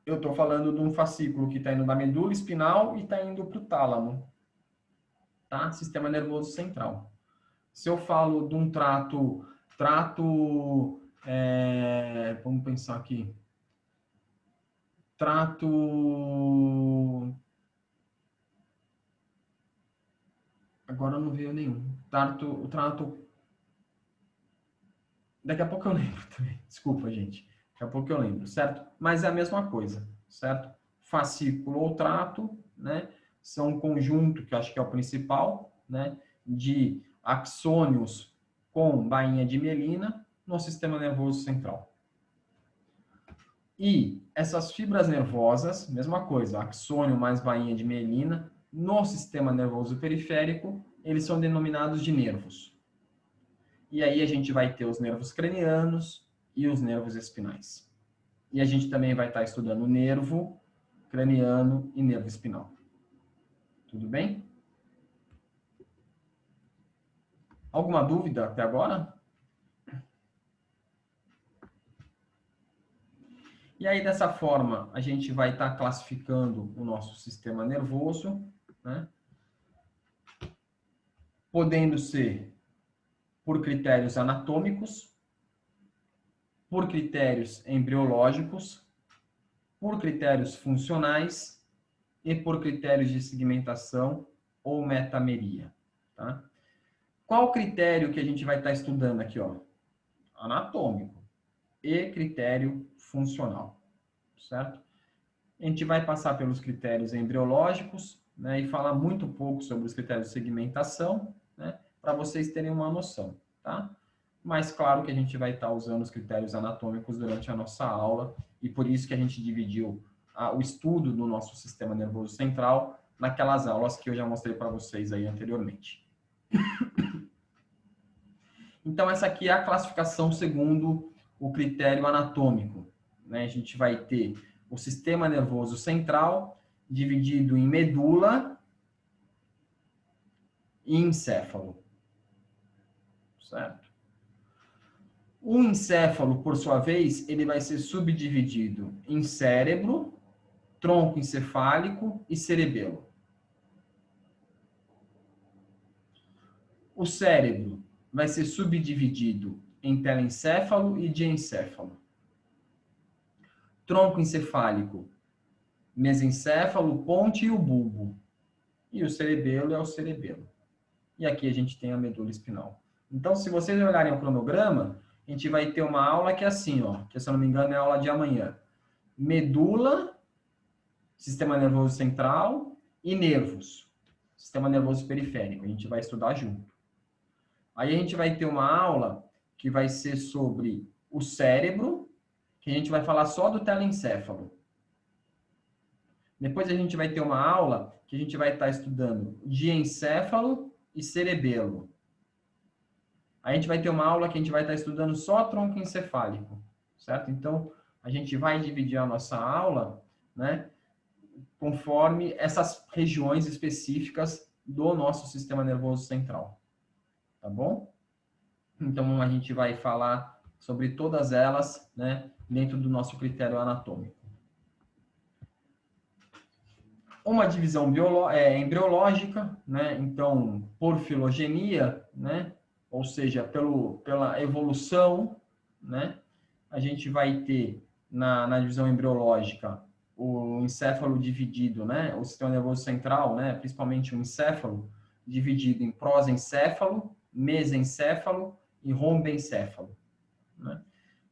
Eu estou falando de um fascículo que está indo da medula espinal e está indo para o tálamo, tá? Sistema nervoso central. Se eu falo de um vamos pensar aqui, agora não veio nenhum. Daqui a pouco eu lembro também. Desculpa, gente. Daqui a pouco eu lembro, certo? Mas é a mesma coisa, certo? Fascículo ou trato, né? São um conjunto, que eu acho que é o principal, né? De axônios com bainha de mielina no sistema nervoso central. E essas fibras nervosas, mesma coisa, axônio mais bainha de mielina, no sistema nervoso periférico, eles são denominados de nervos. E aí a gente vai ter os nervos cranianos e os nervos espinais. E a gente também vai estar estudando nervo craniano e nervo espinal. Tudo bem? Alguma dúvida até agora? E aí, dessa forma, a gente vai estar classificando o nosso sistema nervoso, né? Podendo ser por critérios anatômicos, por critérios embriológicos, por critérios funcionais e por critérios de segmentação ou metameria. Tá? Qual critério que a gente vai estar estudando aqui? Ó? Anatômico e critério funcional, certo? A gente vai passar pelos critérios embriológicos, né, e falar muito pouco sobre os critérios de segmentação, né, para vocês terem uma noção, tá? Mas claro que a gente vai estar usando os critérios anatômicos durante a nossa aula, e por isso que a gente dividiu o estudo do nosso sistema nervoso central naquelas aulas que eu já mostrei para vocês aí anteriormente. Então, essa aqui é a classificação segundo o critério anatômico, né? A gente vai ter o sistema nervoso central dividido em medula e encéfalo, certo? O encéfalo, por sua vez, ele vai ser subdividido em cérebro, tronco encefálico e cerebelo. O cérebro vai ser subdividido em telencéfalo e diencéfalo. Tronco encefálico, mesencéfalo, ponte e o bulbo. E o cerebelo é o cerebelo. E aqui a gente tem a medula espinal. Então, se vocês olharem o cronograma, a gente vai ter uma aula que é assim, ó, que se eu não me engano é a aula de amanhã. Medula, sistema nervoso central e nervos, sistema nervoso periférico. A gente vai estudar junto. Aí a gente vai ter uma aula que vai ser sobre o cérebro, que a gente vai falar só do telencéfalo. Depois a gente vai ter uma aula que a gente vai estar estudando diencéfalo e cerebelo. a gente vai ter uma aula que a gente vai estar estudando só tronco encefálico, certo? Então, a gente vai dividir a nossa aula, né, conforme essas regiões específicas do nosso sistema nervoso central, tá bom? Então, a gente vai falar sobre todas elas, né, dentro do nosso critério anatômico. Uma divisão embriológica, né? Então, por filogenia, né? Ou seja, pela evolução, né? A gente vai ter na divisão embriológica o encéfalo dividido, né? O sistema nervoso central, né? Principalmente o encéfalo, dividido em prosencéfalo, mesencéfalo e rombencéfalo, né?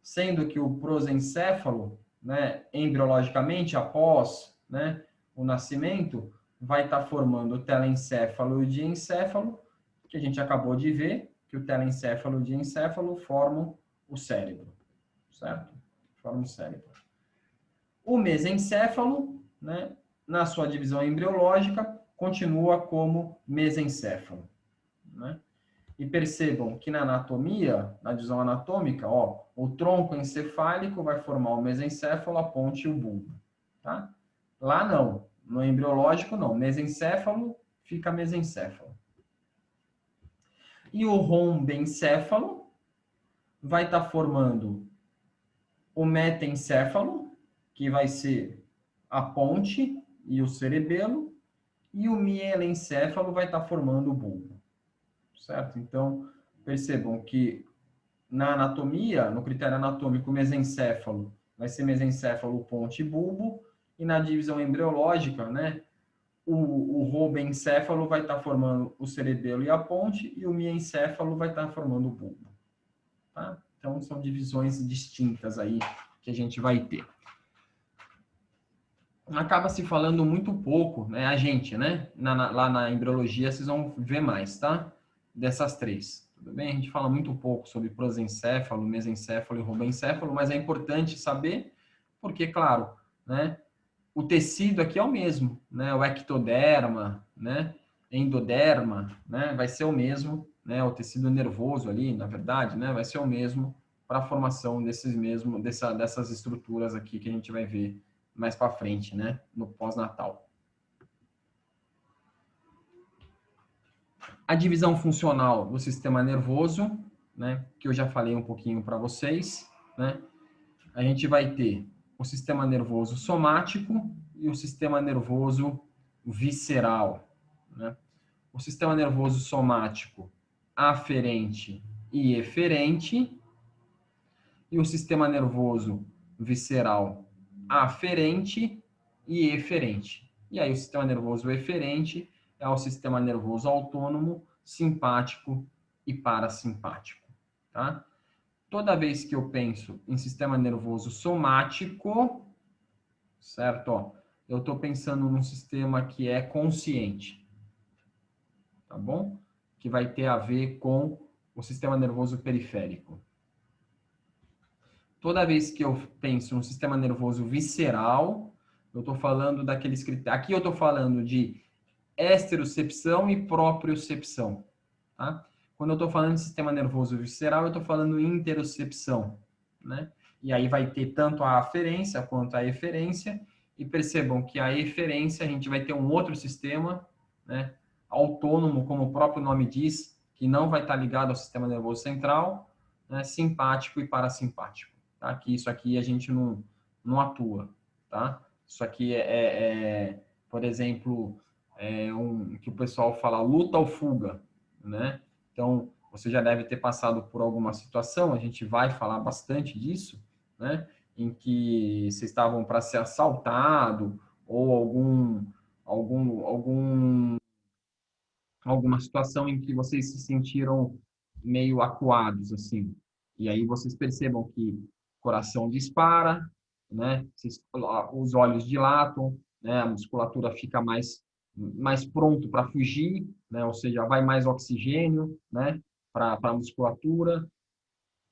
Sendo que o prosencéfalo, né, embriologicamente, após, né, o nascimento, vai estar formando o telencéfalo e o diencéfalo, que a gente acabou de ver, que o telencéfalo e o diencéfalo formam o cérebro, certo? Formam o cérebro. O mesencéfalo, né, na sua divisão embriológica, continua como mesencéfalo, né? E percebam que na anatomia, na divisão anatômica, ó, o tronco encefálico vai formar o mesencéfalo, a ponte e o bulbo, tá? Lá não, no embriológico não, mesencéfalo fica mesencéfalo. E o rombencéfalo vai estar formando o metencéfalo, que vai ser a ponte e o cerebelo, e o mielencéfalo vai estar formando o bulbo, certo? Então, percebam que na anatomia, no critério anatômico, o mesencéfalo vai ser mesencéfalo, ponte e bulbo, e na divisão embriológica, né, o robencéfalo vai estar formando o cerebelo e a ponte, e o miencéfalo vai estar formando o bulbo, tá? Então, são divisões distintas aí que a gente vai ter. Acaba se falando muito pouco, né, a gente, né, lá na embriologia, vocês vão ver mais, tá? Dessas três. Tudo bem? A gente fala muito pouco sobre prosencéfalo, mesencéfalo e robencéfalo, mas é importante saber, porque, claro, né, o tecido aqui é o mesmo, né, o ectoderma, né, endoderma, né, vai ser o mesmo, né, o tecido nervoso ali, na verdade, né, vai ser o mesmo para a formação dessas estruturas aqui que a gente vai ver mais para frente, né, no pós-natal. A divisão funcional do sistema nervoso, né, que eu já falei um pouquinho para vocês, né? A gente vai ter o sistema nervoso somático e o sistema nervoso visceral, né? O sistema nervoso somático aferente e eferente, e o sistema nervoso visceral aferente e eferente. E aí o sistema nervoso eferente é o sistema nervoso autônomo, simpático e parasimpático, tá? Toda vez que eu penso em sistema nervoso somático, certo? Ó, eu estou pensando num sistema que é consciente, tá bom? Que vai ter a ver com o sistema nervoso periférico. Toda vez que eu penso no sistema nervoso visceral, eu estou falando daqueles critérios. Aqui eu estou falando de esterocepção e propriocepção, tá? Quando eu estou falando de sistema nervoso visceral, eu estou falando interocepção, né? E aí vai ter tanto a aferência quanto a eferência, e percebam que a eferência a gente vai ter um outro sistema, né, autônomo, como o próprio nome diz, que não vai estar ligado ao sistema nervoso central, né, simpático e parasimpático, tá? Que isso aqui a gente não atua, tá? Isso aqui por exemplo, que o pessoal fala luta ou fuga, né? Então, você já deve ter passado por alguma situação, a gente vai falar bastante disso, né? Em que vocês estavam para ser assaltado ou alguma situação em que vocês se sentiram meio acuados, assim. E aí vocês percebam que o coração dispara, né? Os olhos dilatam, né? A musculatura fica mais pronto para fugir, né? Ou seja, vai mais oxigênio, né? Para a musculatura,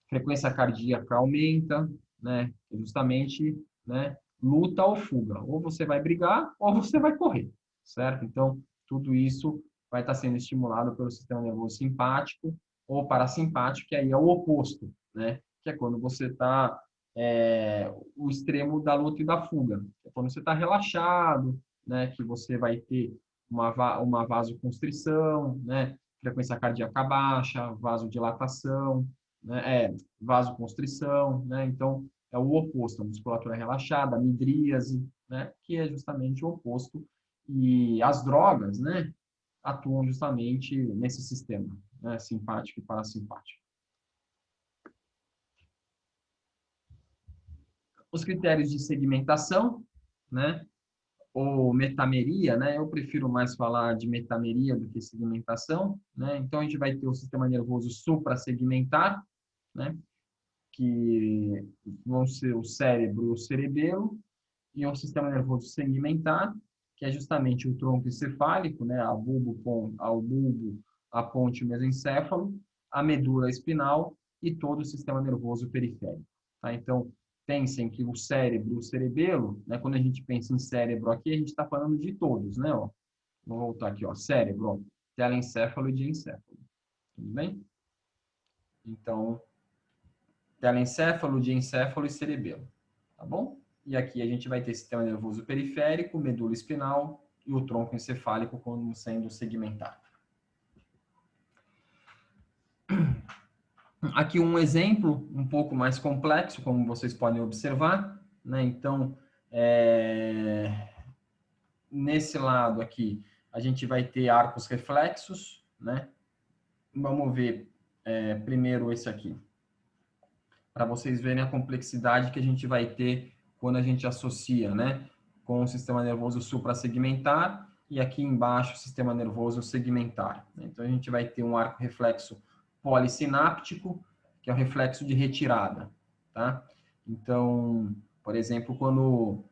frequência cardíaca aumenta, né? Justamente, né? Luta ou fuga. Ou você vai brigar ou você vai correr, certo? Então, tudo isso vai estar sendo estimulado pelo sistema nervoso simpático, ou parasimpático, que aí é o oposto, né? Que é quando você está o extremo da luta e da fuga. É quando você está relaxado, né? Que você vai ter uma vasoconstrição, né? Frequência cardíaca baixa, vasodilatação, né? Vasoconstrição, né? Então, é o oposto, a musculatura relaxada, a midríase, né? Que é justamente o oposto. E as drogas, né? Atuam justamente nesse sistema, né? Simpático e parasimpático. Os critérios de segmentação, né? Ou metameria, né? Eu prefiro mais falar de metameria do que segmentação, né? Então a gente vai ter o sistema nervoso suprassegmentar, né? Que vão ser o cérebro e o cerebelo, e o sistema nervoso segmentar, que é justamente o tronco encefálico, né? Ao bulbo, a ponte mesencéfalo, a medula espinal e todo o sistema nervoso periférico, tá? Então, pensem que o cérebro, o cerebelo, né? Quando a gente pensa em cérebro aqui, a gente está falando de todos, né? Ó, vou voltar aqui, ó, cérebro, ó, telencéfalo e diencéfalo, tudo bem? Então, telencéfalo, diencéfalo e cerebelo, tá bom? E aqui a gente vai ter sistema nervoso periférico, medula espinal e o tronco encefálico como sendo segmentado. Aqui um exemplo um pouco mais complexo, como vocês podem observar, né? Então, nesse lado aqui, a gente vai ter arcos reflexos, né? Vamos ver primeiro esse aqui, para vocês verem a complexidade que a gente vai ter quando a gente associa, né? Com o sistema nervoso suprassegmentar e aqui embaixo o sistema nervoso segmentar. Então, a gente vai ter um arco reflexo polissináptico, que é o reflexo de retirada, tá? Então, por exemplo, quando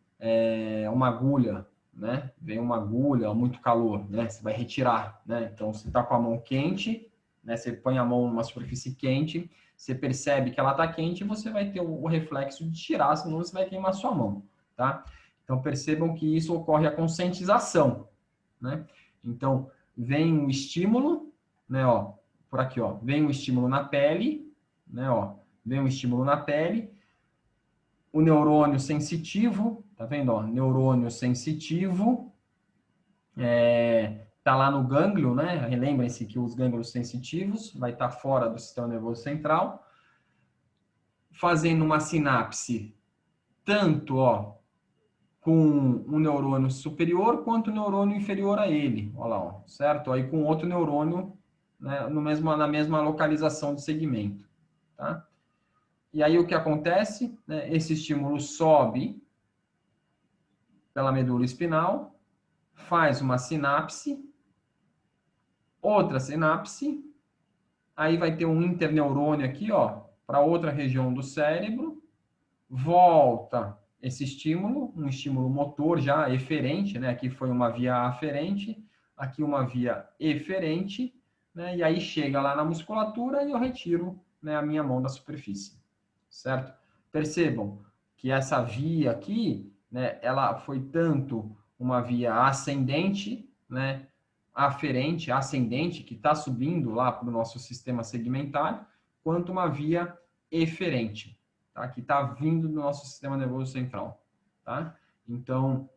uma agulha, né? Vem uma agulha, muito calor, né? Você vai retirar, né? Então, você está com a mão quente, né? Você põe a mão numa superfície quente, você percebe que ela está quente e você vai ter o reflexo de tirar, senão você vai queimar sua mão, tá? Então, percebam que isso ocorre a conscientização, né? Então, vem um estímulo, né, ó, por aqui, ó, vem um estímulo na pele, né, ó, vem um estímulo na pele, o neurônio sensitivo, tá vendo, ó, neurônio sensitivo, tá lá no gânglio, né, lembrem-se que os gânglios sensitivos vai estar fora do sistema nervoso central, fazendo uma sinapse tanto, ó, com um neurônio superior quanto o neurônio inferior a ele, olha lá, ó, certo? Aí com outro neurônio, né, na mesma localização de segmento, tá? E aí o que acontece? Né, esse estímulo sobe pela medula espinal, faz uma sinapse, outra sinapse, aí vai ter um interneurônio aqui, ó, para outra região do cérebro, volta esse estímulo, um estímulo motor já eferente, né? Aqui foi uma via aferente, aqui uma via eferente, né? E aí chega lá na musculatura e eu retiro, né, a minha mão da superfície, certo? Percebam que essa via aqui, né, ela foi tanto uma via ascendente, né, aferente, ascendente, que está subindo lá para o nosso sistema segmentar, quanto uma via eferente, tá? Que está vindo do nosso sistema nervoso central, tá? Então,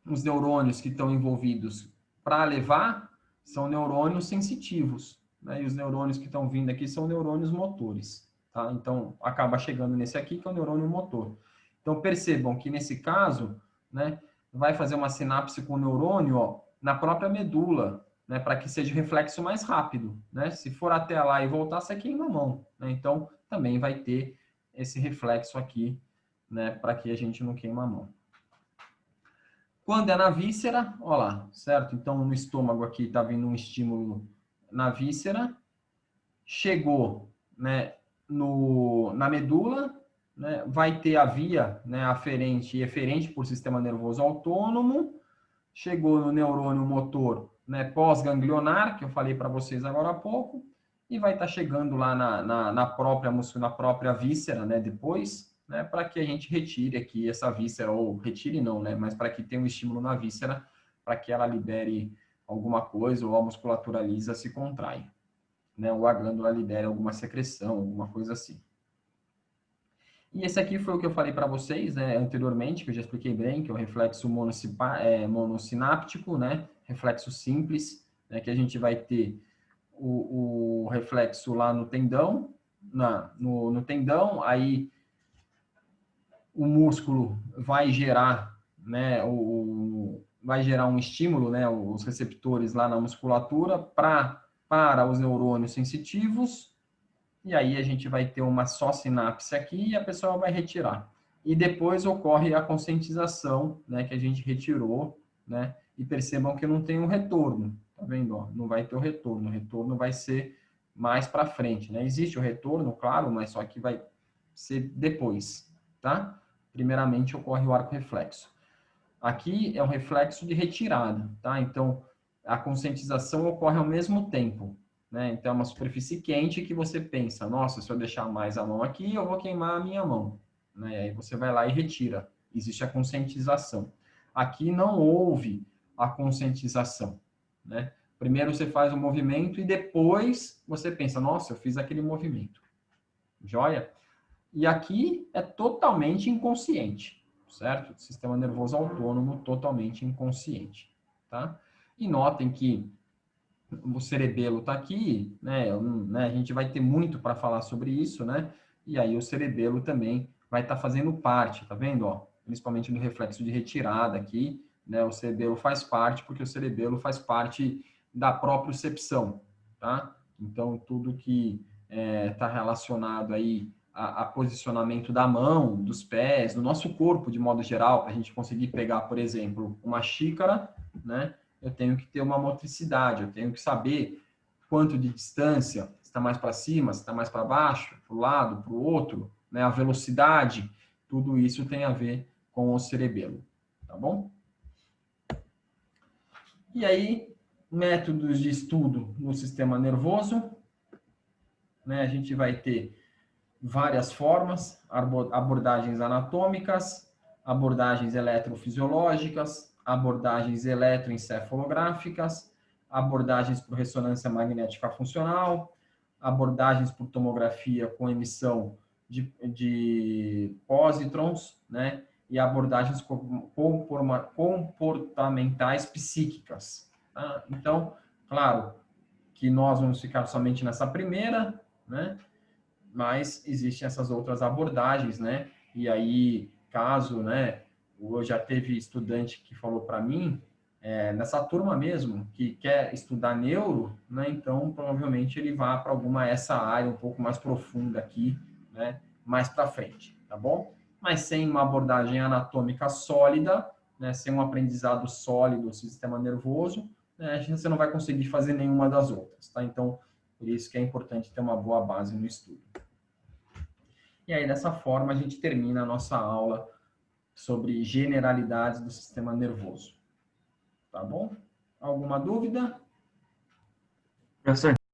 os neurônios que estão envolvidos para levar são neurônios sensitivos, né? E os neurônios que estão vindo aqui são neurônios motores, tá? Então, acaba chegando nesse aqui, que é o neurônio motor. Então, percebam que nesse caso, né, vai fazer uma sinapse com o neurônio, ó, na própria medula, né, para que seja o reflexo mais rápido, né? Se for até lá e voltar, você queima a mão, né? Então, também vai ter esse reflexo aqui, né, para que a gente não queima a mão. Quando é na víscera, ó lá, certo? Então, no estômago aqui está vindo um estímulo na víscera, chegou, né, na medula, né, vai ter a via, né, aferente e eferente por sistema nervoso autônomo, chegou no neurônio motor, né, pós-ganglionar, que eu falei para vocês agora há pouco, e vai estar chegando lá na própria víscera, né, depois, né, para que a gente retire aqui essa víscera, ou retire não, né, mas para que tenha um estímulo na víscera, para que ela libere alguma coisa, ou a musculatura lisa se contrai. né, ou a glândula libere alguma secreção, alguma coisa assim. E esse aqui foi o que eu falei para vocês, né, anteriormente, que eu já expliquei bem, que é o reflexo monossináptico, né, reflexo simples, né, que a gente vai ter o reflexo lá no tendão, no tendão, aí o músculo vai gerar, né, vai gerar um estímulo, né, os receptores lá na musculatura para os neurônios sensitivos, e aí a gente vai ter uma só sinapse aqui e a pessoa vai retirar. E depois ocorre a conscientização, né, que a gente retirou, né, e percebam que não tem um retorno, tá vendo? Ó, não vai ter o retorno vai ser mais para frente, né? Existe o retorno, claro, mas só que vai ser depois, tá? Primeiramente ocorre o arco reflexo. Aqui é um reflexo de retirada, tá? Então, a conscientização ocorre ao mesmo tempo, né? Então, é uma superfície quente que você pensa, nossa, se eu deixar mais a mão aqui, eu vou queimar a minha mão, né? Aí você vai lá e retira. Existe a conscientização. Aqui não houve a conscientização, né? Primeiro você faz o movimento e depois você pensa, nossa, eu fiz aquele movimento. Joia? E aqui é totalmente inconsciente, certo? Sistema nervoso autônomo totalmente inconsciente, tá? E notem que o cerebelo está aqui, né? A gente vai ter muito para falar sobre isso, né? E aí o cerebelo também vai estar fazendo parte, tá vendo? Ó, principalmente no reflexo de retirada aqui, né? O cerebelo faz parte, porque o cerebelo faz parte da propriocepção, tá? Então, tudo que está relacionado aí a posicionamento da mão, dos pés, do nosso corpo de modo geral, para a gente conseguir pegar, por exemplo, uma xícara, né? Eu tenho que ter uma motricidade, eu tenho que saber quanto de distância, se está mais para cima, se está mais para baixo, para o lado, para o outro, né? A velocidade, tudo isso tem a ver com o cerebelo, tá bom? E aí, métodos de estudo no sistema nervoso, né? A gente vai ter várias formas, abordagens anatômicas, abordagens eletrofisiológicas, abordagens eletroencefalográficas, abordagens por ressonância magnética funcional, abordagens por tomografia com emissão de pósitrons, né? E abordagens comportamentais psíquicas. Tá? Então, claro que nós vamos ficar somente nessa primeira, né? Mas existem essas outras abordagens, né? E aí, caso, né, eu já teve estudante que falou para mim, nessa turma mesmo, que quer estudar neuro, né? Então, provavelmente ele vá para alguma essa área um pouco mais profunda aqui, né? Mais para frente, tá bom? Mas sem uma abordagem anatômica sólida, né? Sem um aprendizado sólido do sistema nervoso, né? Você não vai conseguir fazer nenhuma das outras, tá? Então, por isso que é importante ter uma boa base no estudo. E aí, dessa forma, a gente termina a nossa aula sobre generalidades do sistema nervoso. Tá bom? Alguma dúvida? Professor,